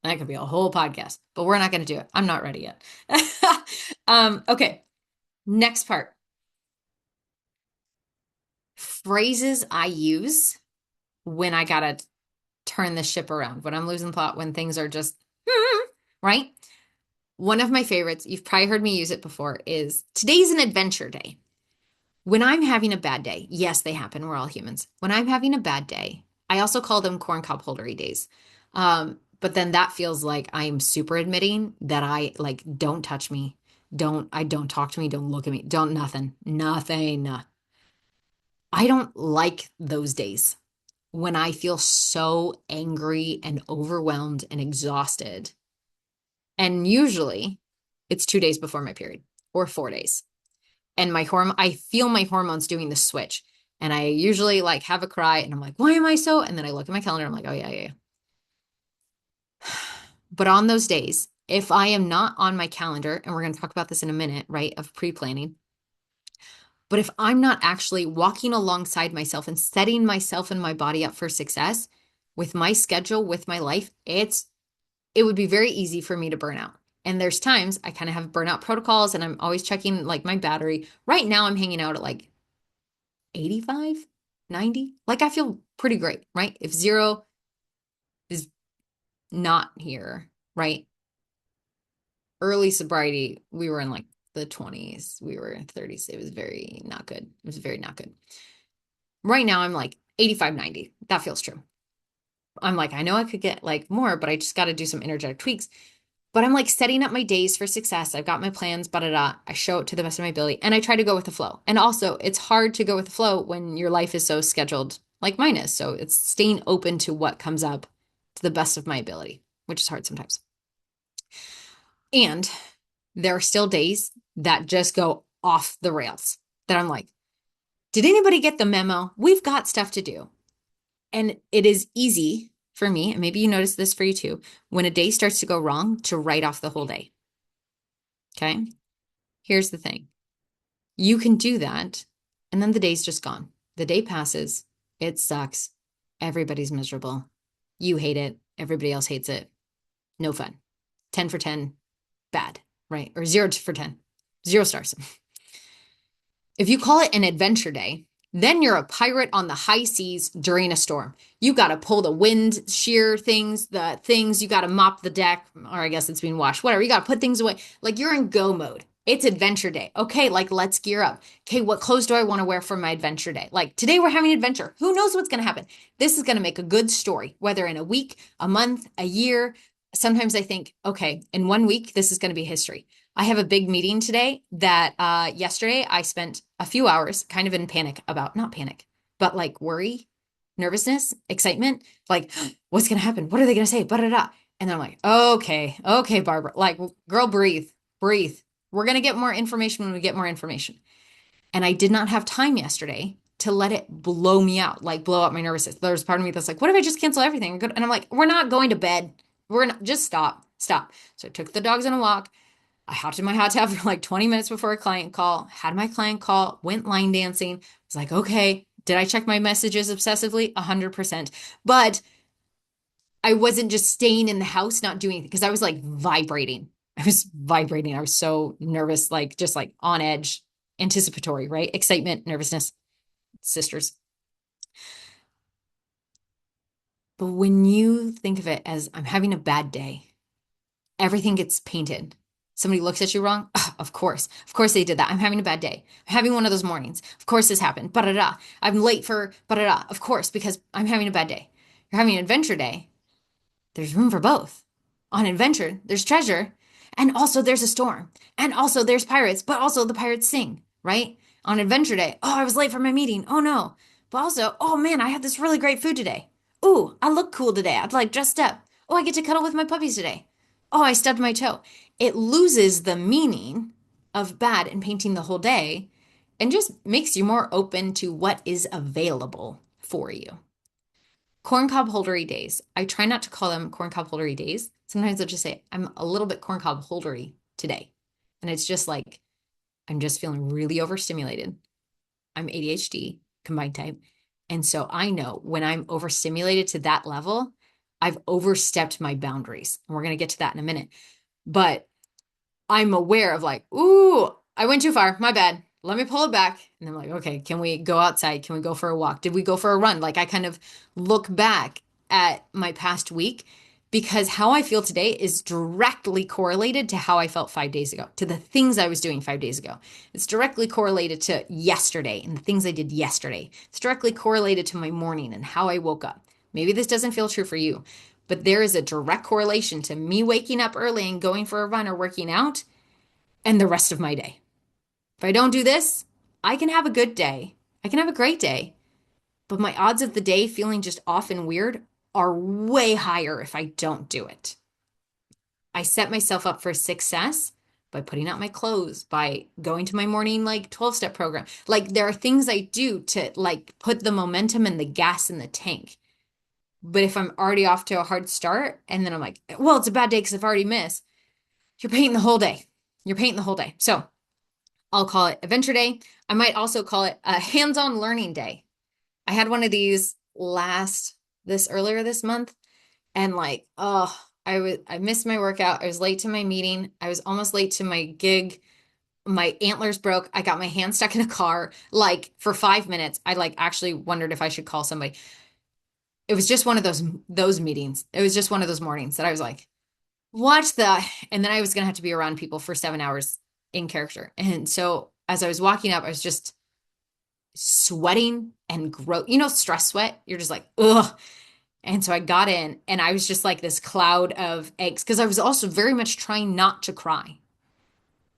That could be a whole podcast, but we're not going to do it. I'm not ready yet. Okay. Next part. Phrases I use when I gotta turn the ship around, when I'm losing plot, when things are just, right? One of my favorites, you've probably heard me use it before, is today's an adventure day. When I'm having a bad day, yes, they happen. We're all humans. When I'm having a bad day, I also call them corn cob holdery days. But then that feels like I'm super admitting that I like, don't touch me. Don't talk to me. Don't look at me. Don't nothing. Nothing. I don't like those days when I feel so angry and overwhelmed and exhausted. And usually it's 2 days before my period or 4 days. And I feel my hormones doing the switch. And I usually like have a cry and I'm like, why am I so? And then I look at my calendar. I'm like, oh yeah, yeah, yeah. But on those days, if I am not on my calendar, and we're going to talk about this in a minute, right, of pre-planning, But if I'm not actually walking alongside myself and setting myself and my body up for success with my schedule, with my life, it would be very easy for me to burn out. And there's times I kind of have burnout protocols and I'm always checking like my battery. Right now I'm hanging out at like 85, 90. Like I feel pretty great, right? If zero is not here, right? Early sobriety, we were in like the 20s, we were in 30s. It was very not good. It was very not good. Right now I'm like 85, 90. That feels true. I'm like, I know I could get like more, but I just got to do some energetic tweaks. But I'm like setting up my days for success. I've got my plans, da da da. I show it to the best of my ability and I try to go with the flow. And also, it's hard to go with the flow when your life is so scheduled like mine is. So it's staying open to what comes up to the best of my ability, which is hard sometimes. And there are still days that just go off the rails that I'm like, did anybody get the memo? We've got stuff to do. And it is easy for me, and maybe you notice this for you too, when a day starts to go wrong, to write off the whole day. Okay. Here's the thing. You can do that, and then the day's just gone. The day passes. It sucks. Everybody's miserable. You hate it. Everybody else hates it. No fun. 10 for 10, bad, right? Or 0 for 10, 0 stars. If you call it an adventure day, then you're a pirate on the high seas during a storm. You got to pull the wind shear things, the things, you got to mop the deck, or I guess it's being washed, whatever. You got to put things away. Like you're in go mode. It's adventure day. Okay, like let's gear up. Okay, what clothes do I want to wear for my adventure day? Like today we're having an adventure. Who knows what's going to happen? This is going to make a good story, whether in a week, a month, a year. Sometimes I think, okay, in 1 week, this is going to be history. I have a big meeting today that yesterday I spent a few hours kind of in panic about, not panic, but like worry, nervousness, excitement, like what's going to happen? What are they going to say? Ba-da-da. And then I'm like, okay, Barbara, like girl, breathe, breathe. We're going to get more information when we get more information. And I did not have time yesterday to let it blow me out, like blow out my nervousness. There's part of me that's like, what if I just cancel everything? And I'm like, we're not going to bed. We're not, just stop, stop. So I took the dogs on a walk. I hopped in my hot tub for like 20 minutes before a client call, had my client call, went line dancing. Was like, okay, did I check my messages obsessively? 100%. But I wasn't just staying in the house, not doing anything because I was like vibrating. I was vibrating. I was so nervous, like just like on edge, anticipatory, right? Excitement, nervousness, sisters. But when you think of it as I'm having a bad day, everything gets painted. Somebody looks at you wrong. Oh, of course. Of course they did that. I'm having a bad day. I'm having one of those mornings. Of course this happened. Ba-da-da. I'm late for ba-da-da. Of course, because I'm having a bad day. You're having an adventure day. There's room for both. On adventure, there's treasure. And also there's a storm. And also there's pirates, but also the pirates sing, right? On adventure day, oh, I was late for my meeting. Oh no. But also, oh man, I had this really great food today. Ooh, I look cool today. I'd like dressed up. Oh, I get to cuddle with my puppies today. Oh, I stubbed my toe. It loses the meaning of bad and painting the whole day and just makes you more open to what is available for you. Corncob holdery days. I try not to call them corncob holdery days. Sometimes I'll just say, I'm a little bit corncob holdery today. And it's just like, I'm just feeling really overstimulated. I'm ADHD combined type. And so I know when I'm overstimulated to that level, I've overstepped my boundaries. And we're going to get to that in a minute. But I'm aware of like, ooh, I went too far. My bad. Let me pull it back. And I'm like, okay, can we go outside? Can we go for a walk? Did we go for a run? Like I kind of look back at my past week because how I feel today is directly correlated to how I felt 5 days ago, to the things I was doing 5 days ago. It's directly correlated to yesterday and the things I did yesterday. It's directly correlated to my morning and how I woke up. Maybe this doesn't feel true for you, but there is a direct correlation to me waking up early and going for a run or working out and the rest of my day. If I don't do this, I can have a good day. I can have a great day, but my odds of the day feeling just off and weird are way higher if I don't do it. I set myself up for success by putting out my clothes, by going to my morning like 12-step program. Like there are things I do to like put the momentum and the gas in the tank. But if I'm already off to a hard start and then I'm like, well, it's a bad day because I've already missed, you're painting the whole day. You're painting the whole day. So I'll call it Adventure Day. I might also call it a hands-on learning day. I had one of these earlier this month, and like, oh, I missed my workout. I was late to my meeting. I was almost late to my gig. My antlers broke. I got my hand stuck in a car. Like for 5 minutes, I like actually wondered if I should call somebody. It was just one of those meetings. It was just one of those mornings that I was like, what the? And then I was gonna have to be around people for 7 hours in character. And so as I was walking up, I was just sweating and stress sweat. You're just like, ugh. And so I got in and I was just like this cloud of eggs because I was also very much trying not to cry.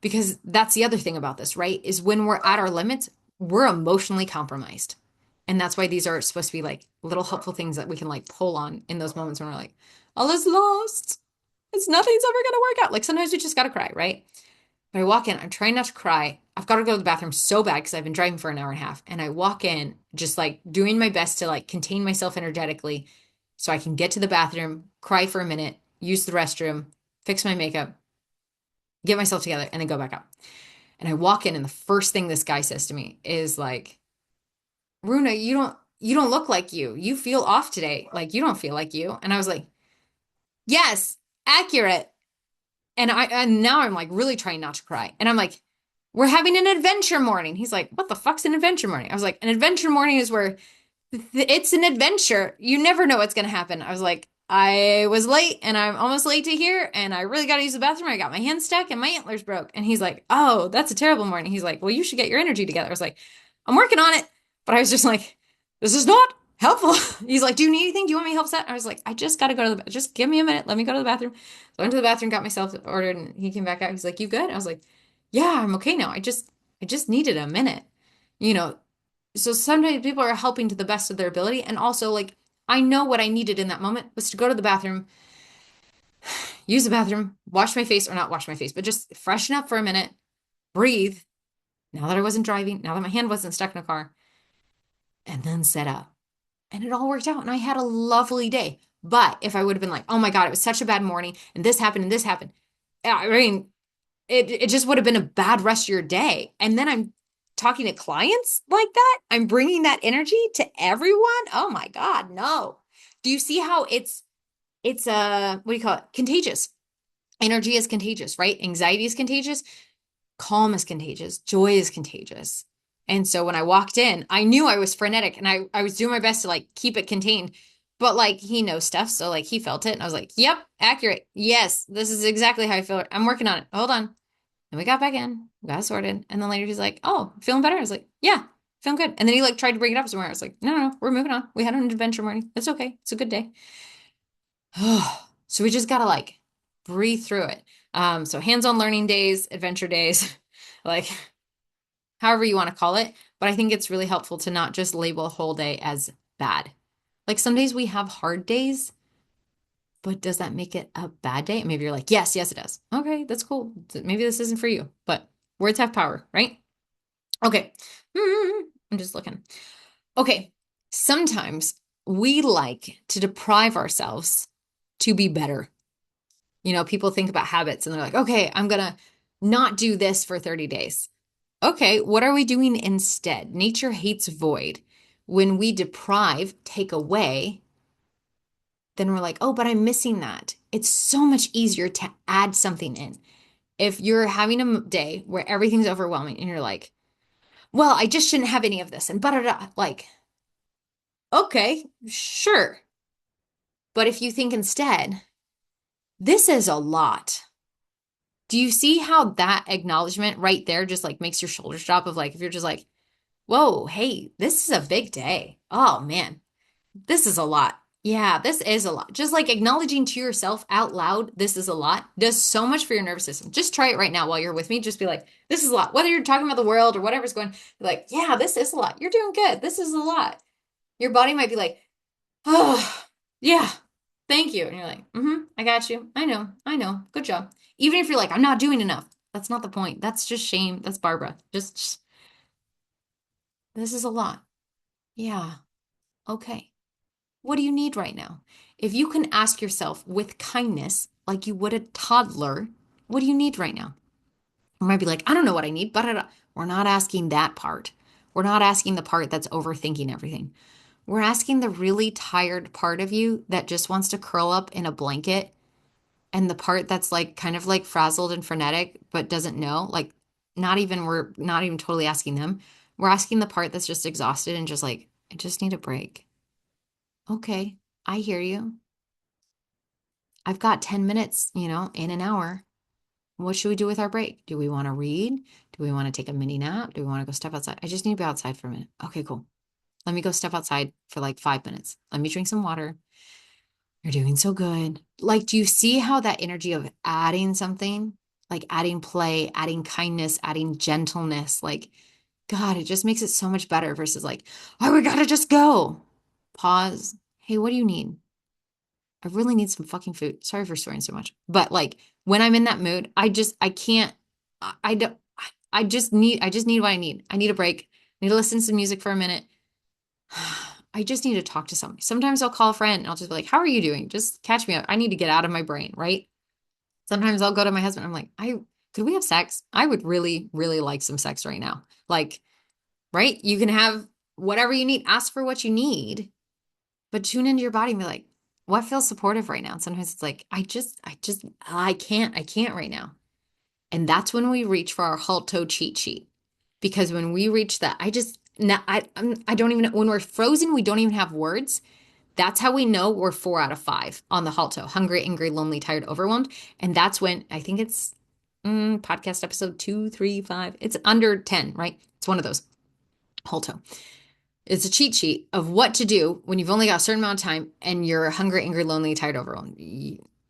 Because that's the other thing about this, right? Is when we're at our limits, we're emotionally compromised. And that's why these are supposed to be like little helpful things that we can like pull on in those moments when we're like, all is lost. It's nothing's ever gonna work out. Like sometimes we just gotta cry, right? But I walk in, I'm trying not to cry. I've got to go to the bathroom so bad because I've been driving for an hour and a half. And I walk in just like doing my best to like contain myself energetically so I can get to the bathroom, cry for a minute, use the restroom, fix my makeup, get myself together, and then go back up. And I walk in, and the first thing this guy says to me is like, Runa, you don't look like you. You feel off today. Like you don't feel like you. And I was like, yes, accurate. And now I'm like really trying not to cry. And I'm like, we're having an adventure morning. He's like, what the fuck's an adventure morning? I was like, an adventure morning is where it's an adventure. You never know what's going to happen. I was like, I was late and I'm almost late to here and I really got to use the bathroom. I got my hand stuck and my antlers broke. And he's like, oh, that's a terrible morning. He's like, well, you should get your energy together. I was like, I'm working on it. But I was just like, this is not helpful. He's like, do you need anything? Do you want me to help set? I was like, I just got to go to the, just give me a minute. Let me go to the bathroom. So I went to the bathroom, got myself ordered and he came back out. He's like, you good? I was like, yeah, I'm okay now. I just needed a minute, you know, so sometimes people are helping to the best of their ability. And also, like, I know what I needed in that moment was to go to the bathroom, use the bathroom, wash my face, or not wash my face, but just freshen up for a minute, breathe. Now that I wasn't driving, now that my hand wasn't stuck in a car, and then set up. And it all worked out. And I had a lovely day. But if I would have been like, oh my God, it was such a bad morning, and this happened, I mean, it just would have been a bad rest of your day. And then I'm talking to clients like that. I'm bringing that energy to everyone. Oh my God, no. Do you see how it's what do you call it? Contagious. Energy is contagious, right? Anxiety is contagious. Calm is contagious. Joy is contagious. And so when I walked in, I knew I was frenetic and I was doing my best to like keep it contained. But like he knows stuff. So like he felt it. And I was like, yep, accurate. Yes, this is exactly how I feel. I'm working on it. Hold on. And we got back in, we got sorted. And then later he's like, oh, feeling better? I was like, yeah, feeling good. And then he like tried to bring it up somewhere. I was like, no, we're moving on. We had an adventure morning. It's okay. It's a good day. So we just gotta like breathe through it. So hands-on learning days, adventure days, like however you want to call it. But I think it's really helpful to not just label a whole day as bad. Like some days we have hard days, but does that make it a bad day? Maybe you're like, yes, it does. Okay, that's cool. Maybe this isn't for you, but words have power, right? Okay. I'm just looking. Okay. Sometimes we like to deprive ourselves to be better. You know, people think about habits and they're like, okay, I'm going to not do this for 30 days. Okay, what are we doing instead? Nature hates void. When we deprive, take away, then we're like, oh, but I'm missing that. It's so much easier to add something in. If you're having a day where everything's overwhelming and you're like, well, I just shouldn't have any of this and da like, okay, sure. But if you think instead, this is a lot. Do you see how that acknowledgement right there just like makes your shoulders drop of like, if you're just like, whoa, hey, this is a big day. Oh man, this is a lot. Yeah, this is a lot. Just like acknowledging to yourself out loud, this is a lot, does so much for your nervous system. Just try it right now while you're with me. Just be like, this is a lot. Whether you're talking about the world or whatever's going, be like, yeah, this is a lot. You're doing good. This is a lot. Your body might be like, oh, yeah, thank you. And you're like, I got you. I know. Good job. Even if you're like, I'm not doing enough. That's not the point. That's just shame. That's Barbara. Just this is a lot. Yeah. Okay. What do you need right now? If you can ask yourself with kindness, like you would a toddler, what do you need right now? We might be like, I don't know what I need, but we're not asking that part. We're not asking the part that's overthinking everything. We're asking the really tired part of you that just wants to curl up in a blanket and the part that's like kind of like frazzled and frenetic but doesn't know. Like we're not even totally asking them. We're asking the part that's just exhausted and just like, I just need a break. Okay, I hear you. I've got 10 minutes, in an hour. What should we do with our break? Do we want to read? Do we want to take a mini nap? Do we want to go step outside? I just need to be outside for a minute. Okay, cool. Let me go step outside for like 5 minutes. Let me drink some water. You're doing so good. Like, do you see how that energy of adding something, like adding play, adding kindness, adding gentleness, like, God, it just makes it so much better versus like, oh, we gotta just go. Pause. Hey, what do you need? I really need some fucking food. Sorry for swearing so much. But like when I'm in that mood, I can't, I don't, I just need what I need. I need a break. I need to listen to some music for a minute. I just need to talk to somebody. Sometimes I'll call a friend and I'll just be like, how are you doing? Just catch me up. I need to get out of my brain, right? Sometimes I'll go to my husband. I'm like, could we have sex? I would really, really like some sex right now. Like, right? You can have whatever you need. Ask for what you need, but tune into your body and be like, what feels supportive right now? And sometimes it's like, I can't right now. And that's when we reach for our Halto cheat sheet. Because when we reach that, I don't even know, when we're frozen, we don't even have words. That's how we know we're 4 out of 5 on the Halto, hungry, angry, lonely, tired, overwhelmed. And that's when I think it's podcast episode 235. It's under 10, right? It's one of those Halto. It's a cheat sheet of what to do when you've only got a certain amount of time and you're hungry, angry, lonely, tired, overwhelmed.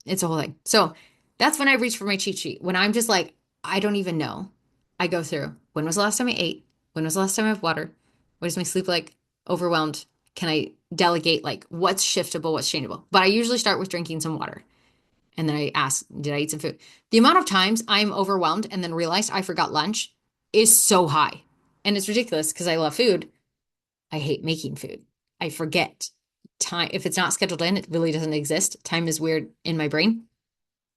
It's a whole thing. So that's when I reach for my cheat sheet. When I'm just like, I don't even know. I go through when was the last time I ate? When was the last time I have water? What is my sleep like? Overwhelmed? Can I delegate like what's shiftable, what's changeable? But I usually start with drinking some water. And then I ask, did I eat some food? The amount of times I'm overwhelmed and then realized I forgot lunch is so high. And it's ridiculous because I love food. I hate making food. I forget time. If it's not scheduled in, it really doesn't exist. Time is weird in my brain.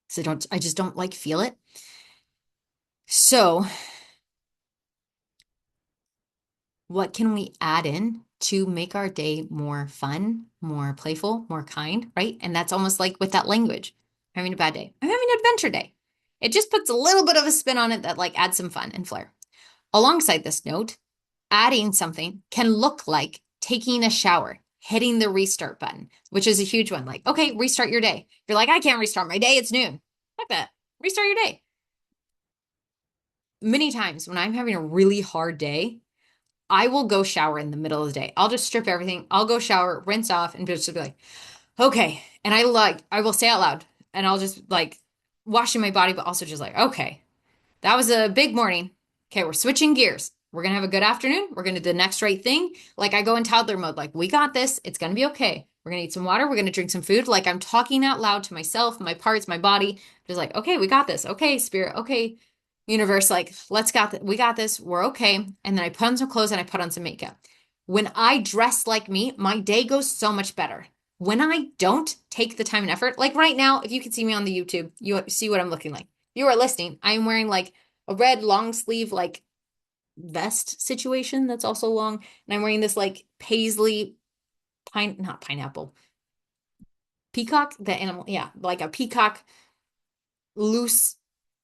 So I just don't like feel it. So what can we add in to make our day more fun, more playful, more kind, right? And that's almost like with that language. I'm having a bad day. I'm having an adventure day. It just puts a little bit of a spin on it that like adds some fun and flair. Alongside this note, adding something can look like taking a shower, hitting the restart button, which is a huge one. Like, okay, restart your day. You're like, I can't restart my day. It's noon. Fuck that. Restart your day. Many times when I'm having a really hard day, I will go shower in the middle of the day. I'll just strip everything. I'll go shower, rinse off, and just be like, okay. And I will say out loud, and I'll just like washing my body, but also just like, okay, that was a big morning. Okay, we're switching gears. We're going to have a good afternoon. We're going to do the next right thing. Like I go in toddler mode, like, we got this. It's going to be okay. We're going to eat some water. We're going to drink some food. Like I'm talking out loud to myself, my parts, my body. Just like, okay, we got this. Okay, spirit. Okay, universe. Like, we got this. We're okay. And then I put on some clothes and I put on some makeup. When I dress like me, my day goes so much better. When I don't take the time and effort, like right now, if you can see me on the YouTube, you see what I'm looking like. If you are listening, I'm wearing like a red long sleeve like vest situation that's also long, and I'm wearing this like paisley not pineapple, peacock, the animal, yeah, like a peacock loose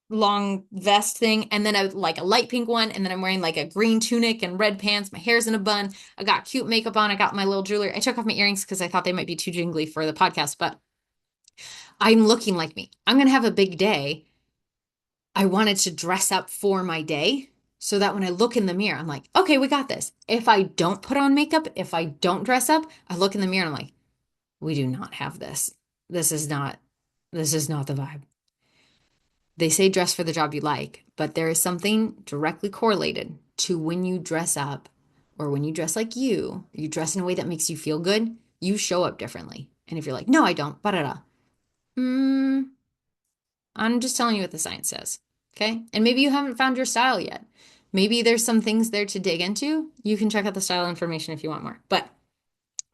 long vest thing, and then like a light pink one, and then I'm wearing like a green tunic and red pants. My hair's in a bun. I got cute makeup on. I got my little jewelry. I took off my earrings because I thought they might be too jingly for the podcast, but I'm looking like me. I'm gonna have a big day. I wanted to dress up for my day so that when I look in the mirror, I'm like, okay, we got this. If I don't put on makeup, if I don't dress up, I look in the mirror and I'm like, we do not have this. This is not, this is not the vibe. They say dress for the job you like, but there is something directly correlated to when you dress up or when you dress like you dress in a way that makes you feel good, you show up differently. And if you're like, no, I don't, ba-da-da. Mm, I'm just telling you what the science says. Okay. And maybe you haven't found your style yet. Maybe there's some things there to dig into. You can check out the style information if you want more. But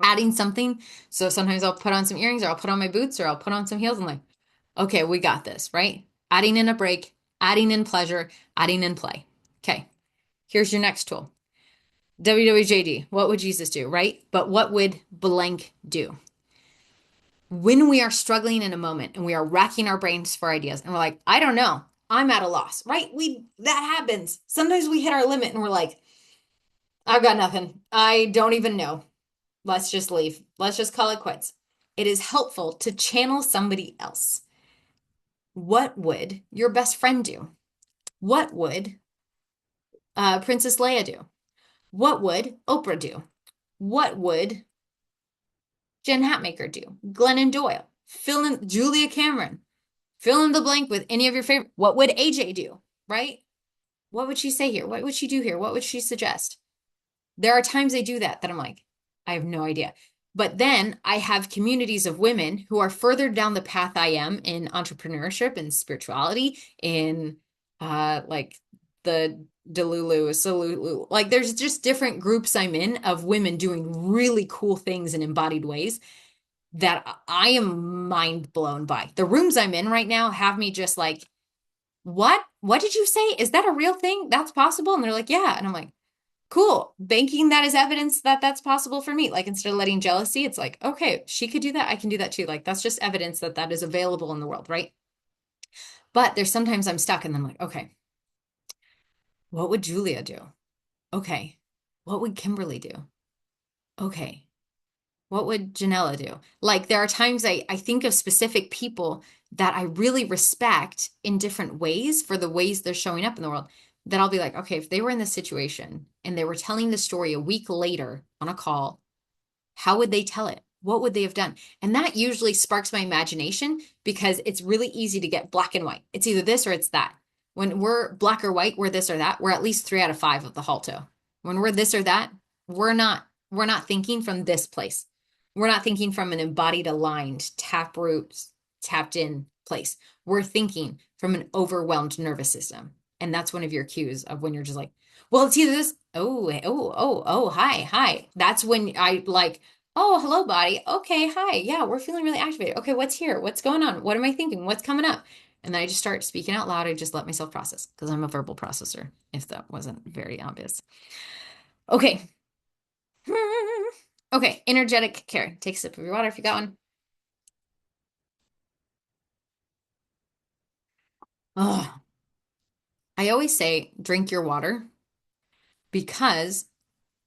adding something, so sometimes I'll put on some earrings or I'll put on my boots or I'll put on some heels and like, okay, we got this, right? Adding in a break, Adding in pleasure, adding in play. Okay, here's your next tool. WWJD, what would Jesus do, right? But what would blank do? When we are struggling in a moment and we are racking our brains for ideas and we're like, I don't know, I'm at a loss, right? That happens. Sometimes we hit our limit and we're like, I've got nothing. I don't even know. Let's just leave. Let's just call it quits. It is helpful to channel somebody else. What would your best friend do? What would Princess Leia do? What would Oprah do? What would Jen Hatmaker do? Glennon Doyle. Fill in Julia Cameron. Fill in the blank with any of your favorite. What would AJ do? Right? What would she say here? What would she do here? What would she suggest? There are times I do that I'm like, I have no idea. But then I have communities of women who are further down the path I am in entrepreneurship and spirituality, in like the Delulu, Salulu. Like there's just different groups I'm in of women doing really cool things in embodied ways that I am mind blown by. The rooms I'm in right now have me just like, what? What did you say? Is that a real thing? That's possible? And they're like, yeah. And I'm like, cool. Banking that as evidence that that's possible for me. Like instead of letting jealousy, it's like, okay, she could do that. I can do that too. Like that's just evidence that that is available in the world, right? But there's sometimes I'm stuck and I'm like, okay, what would Julia do? Okay. What would Kimberly do? Okay. What would Janella do? Like there are times I think of specific people that I really respect in different ways for the ways they're showing up in the world. That I'll be like, okay, if they were in this situation and they were telling the story a week later on a call, how would they tell it? What would they have done? And that usually sparks my imagination because it's really easy to get black and white. It's either this or it's that. When we're black or white, we're this or that. We're at least 3 out of 5 of the Halto. When we're this or that, we're not thinking from this place. We're not thinking from an embodied, aligned, taproot, tapped in place. We're thinking from an overwhelmed nervous system. And that's one of your cues of when you're just like, well, it's either this. Oh, hi, hi. That's when I like, oh, hello, body. Okay, hi. Yeah, we're feeling really activated. Okay, what's here? What's going on? What am I thinking? What's coming up? And then I just start speaking out loud. I just let myself process because I'm a verbal processor, if that wasn't very obvious. Okay. Okay, energetic care. Take a sip of your water if you got one. Oh, I always say drink your water because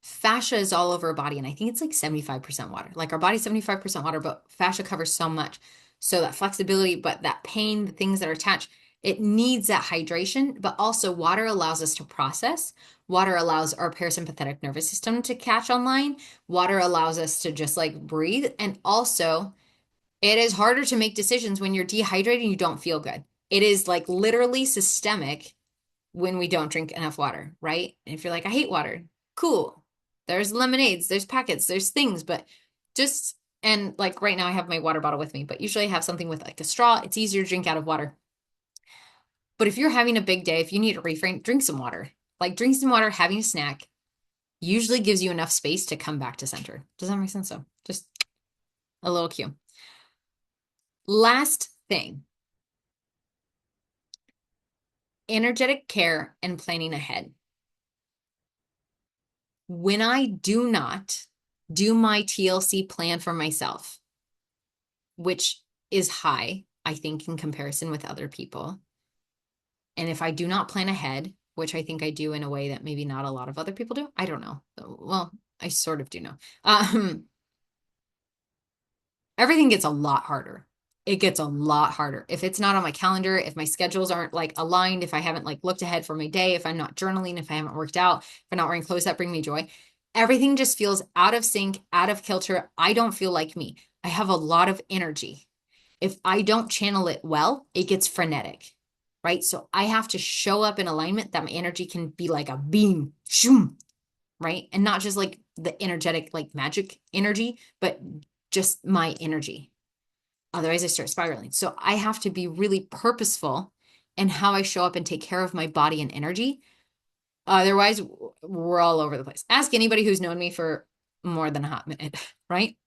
fascia is all over our body. And I think it's like 75% water. Like our body's 75% water, but fascia covers so much. So that flexibility, but that pain, the things that are attached, it needs that hydration. But also, water allows us to process. Water allows our parasympathetic nervous system to catch online. Water allows us to just like breathe. And also, it is harder to make decisions when you're dehydrated and you don't feel good. It is like literally systemic when we don't drink enough water, right? And if you're like, I hate water, cool. There's lemonades, there's packets, there's things, but just, and like right now I have my water bottle with me, but usually I have something with like a straw. It's easier to drink out of water. But if you're having a big day, if you need a reframe, drink some water. Like drink some water, having a snack usually gives you enough space to come back to center. Does that make sense? So just a little cue. Last thing, energetic care and planning ahead. When I do not do my TLC plan for myself, which is high, I think, in comparison with other people, and if I do not plan ahead, which I think I do in a way that maybe not a lot of other people do, I don't know. Well, I sort of do know. Everything gets a lot harder. It gets a lot harder. If it's not on my calendar, if my schedules aren't like aligned, if I haven't like looked ahead for my day, if I'm not journaling, if I haven't worked out, if I'm not wearing clothes that bring me joy, everything just feels out of sync, out of kilter. I don't feel like me. I have a lot of energy. If I don't channel it well, it gets frenetic, right? So I have to show up in alignment that my energy can be like a beam, shoom, right? And not just like the energetic, like magic energy, but just my energy. Otherwise, I start spiraling. So I have to be really purposeful in how I show up and take care of my body and energy. Otherwise, we're all over the place. Ask anybody who's known me for more than a hot minute, right?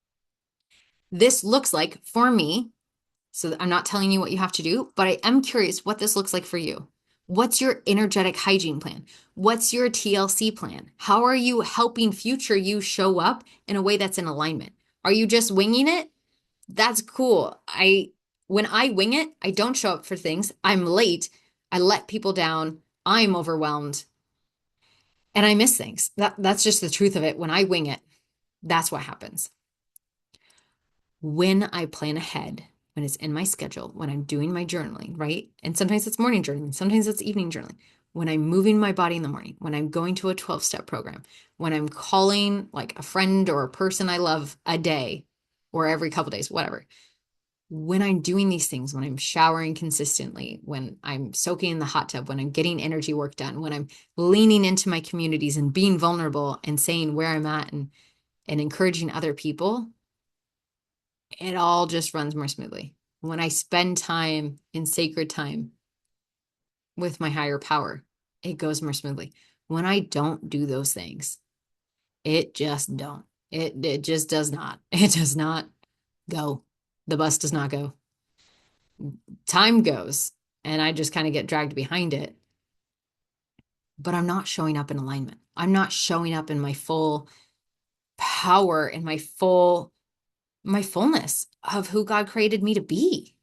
This looks like for me, so I'm not telling you what you have to do, but I am curious what this looks like for you. What's your energetic hygiene plan? What's your TLC plan? How are you helping future you show up in a way that's in alignment? Are you just winging it? That's cool. When I wing it, I don't show up for things. I'm late. I let people down. I'm overwhelmed and I miss things. That's just the truth of it. When I wing it, that's what happens. When I plan ahead, when it's in my schedule, when I'm doing my journaling, right? And sometimes it's morning journaling, sometimes it's evening journaling. When I'm moving my body in the morning, when I'm going to a 12-step program, when I'm calling like a friend or a person I love a day or every couple days, whatever. When I'm doing these things, when I'm showering consistently, when I'm soaking in the hot tub, when I'm getting energy work done, when I'm leaning into my communities and being vulnerable and saying where I'm at and encouraging other people, it all just runs more smoothly. When I spend time in sacred time with my higher power, it goes more smoothly. When I don't do those things, it just don't. It just does not. It does not go. The bus does not go. Time goes, and I just kind of get dragged behind it. But I'm not showing up in alignment. I'm not showing up in my full power and my fullness of who God created me to be.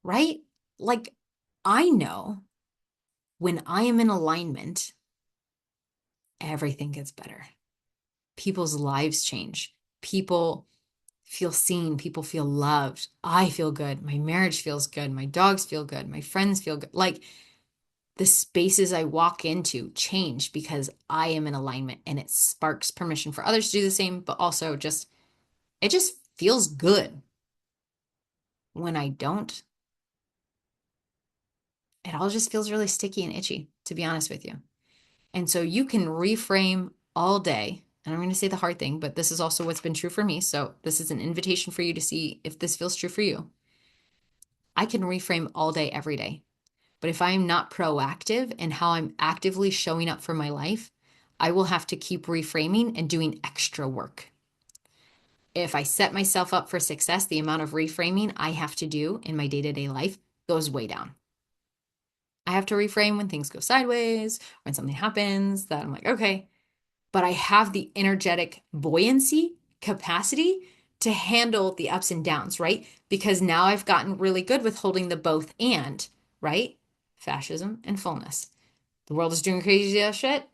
Right? Like, I know when I am in alignment, everything gets better. People's lives change. People feel seen. People feel loved. I feel good. My marriage feels good. My dogs feel good. My friends feel good. Like, the spaces I walk into change because I am in alignment, and it sparks permission for others to do the same, but also it just feels good. When I don't, it all just feels really sticky and itchy, to be honest with you. And so you can reframe all day. And I'm going to say the hard thing, but this is also what's been true for me. So this is an invitation for you to see if this feels true for you. I can reframe all day, every day. But if I'm not proactive in how I'm actively showing up for my life, I will have to keep reframing and doing extra work. If I set myself up for success, the amount of reframing I have to do in my day-to-day life goes way down. I have to reframe when things go sideways, when something happens that I'm like, okay, but I have the energetic buoyancy capacity to handle the ups and downs, right? Because now I've gotten really good with holding the both and, right? Fascism and fullness. The world is doing crazy ass shit.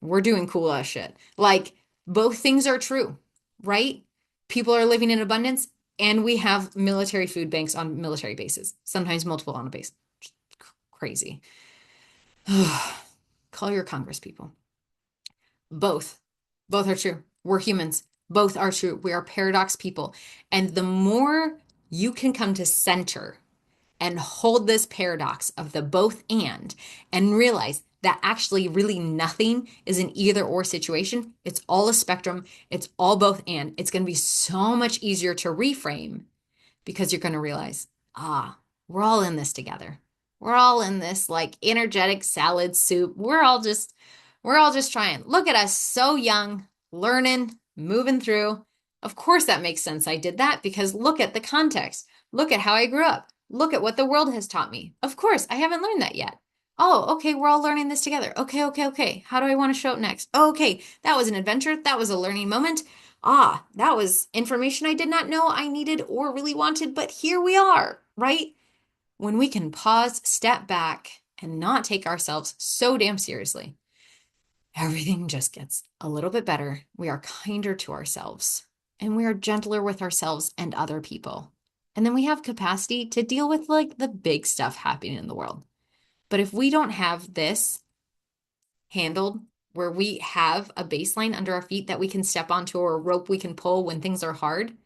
We're doing cool ass shit. Like, both things are true, right? People are living in abundance, and we have military food banks on military bases, sometimes multiple on a base. Crazy. Call your Congress people. Both. Both are true. We're humans. Both are true. We are paradox people. And the more you can come to center and hold this paradox of the both and realize that actually really nothing is an either or situation. It's all a spectrum. It's all both and. It's going to be so much easier to reframe because you're going to realize, we're all in this together. We're all in this like energetic salad soup. We're all just trying. Look at us, so young, learning, moving through. Of course that makes sense. I did that because look at the context. Look at how I grew up. Look at what the world has taught me. Of course, I haven't learned that yet. Oh, okay, we're all learning this together. Okay, okay, okay. How do I want to show up next? Oh, okay, that was an adventure. That was a learning moment. That was information I did not know I needed or really wanted, but here we are, right? When we can pause, step back, and not take ourselves so damn seriously, everything just gets a little bit better. We are kinder to ourselves, and we are gentler with ourselves and other people. And then we have capacity to deal with like the big stuff happening in the world. But if we don't have this handled, where we have a baseline under our feet that we can step onto or a rope we can pull when things are hard,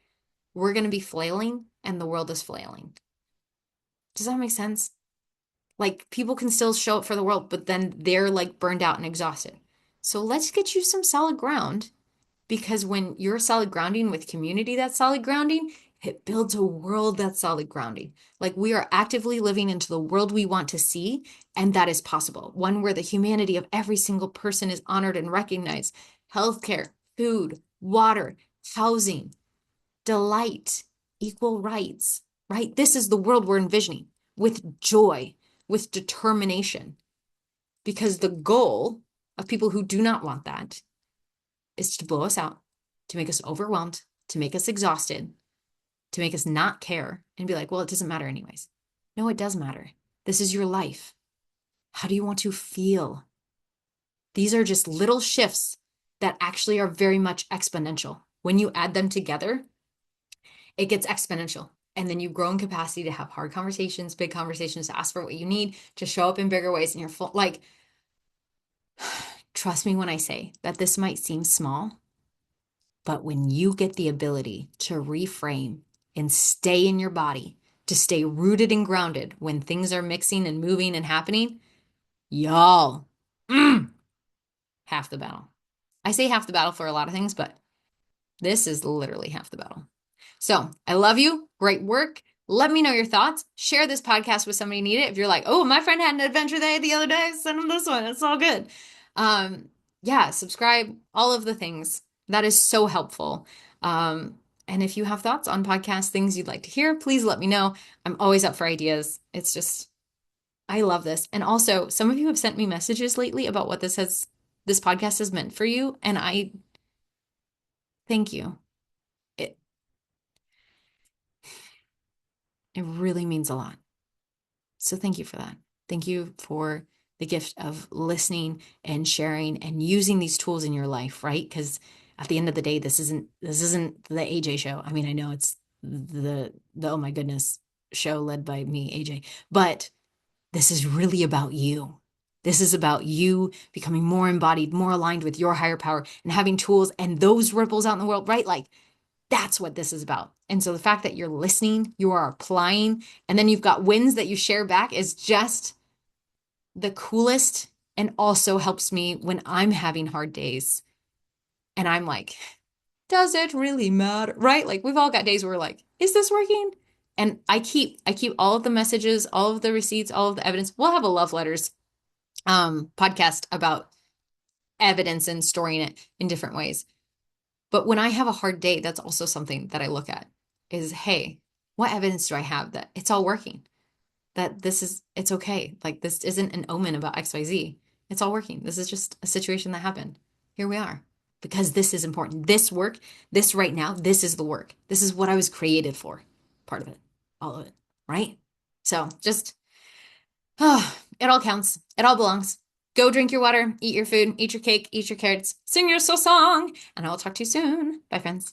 we're going to be flailing and the world is flailing. Does that make sense? Like, people can still show up for the world, but then they're like burned out and exhausted. So let's get you some solid ground, because when you're solid grounding with community that's solid grounding, it builds a world that's solid grounding. Like, we are actively living into the world we want to see, and that is possible. One where the humanity of every single person is honored and recognized. Healthcare, food, water, housing, delight, equal rights, right? This is the world we're envisioning with joy, with determination. because the goal of people who do not want that is to blow us out, to make us overwhelmed, to make us exhausted, to make us not care and be like, well, it doesn't matter anyways. No, it does matter. This is your life. How do you want to feel? These are just little shifts that actually are very much exponential. When you add them together, it gets exponential. And then you grow in capacity to have hard conversations, big conversations, to ask for what you need, to show up in bigger ways. And you're full, like, trust me when I say that this might seem small, but when you get the ability to reframe and stay in your body, to stay rooted and grounded when things are mixing and moving and happening, y'all, half the battle. I say half the battle for a lot of things, but this is literally half the battle. So I love you. Great work. Let me know your thoughts. Share this podcast with somebody who needs it. If you're like, oh, my friend had an adventure day the other day, send them this one. It's all good. Yeah, subscribe, all of the things. That is so helpful. And if you have thoughts on podcast things you'd like to hear, please let me know. I'm always up for ideas. It's just, I love this. And also, some of you have sent me messages lately about what this podcast has meant for you. And I thank you. It, it really means a lot. So thank you for that. Thank you for the gift of listening and sharing and using these tools in your life, right? Because at the end of the day, this isn't the AJ show. I mean, I know it's the oh my goodness show led by me, AJ, but this is really about you. This is about you becoming more embodied, more aligned with your higher power and having tools and those ripples out in the world, right? Like that's what this is about. And so the fact that you're listening, you are applying, and then you've got wins that you share back is just the coolest and also helps me when I'm having hard days. And I'm like, does it really matter? Right? Like we've all got days where we're like, is this working? And I keep all of the messages, all of the receipts, all of the evidence. We'll have a love letters podcast about evidence and storing it in different ways. But when I have a hard day, that's also something that I look at is, hey, what evidence do I have that it's all working? That it's okay. Like this isn't an omen about XYZ. It's all working. This is just a situation that happened. Here we are. Because this is important. This work, this right now, this is the work. This is what I was created for. Part of it. All of it. Right? So just, oh, it all counts. It all belongs. Go drink your water, eat your food, eat your cake, eat your carrots, sing your soul song, and I will talk to you soon. Bye, friends.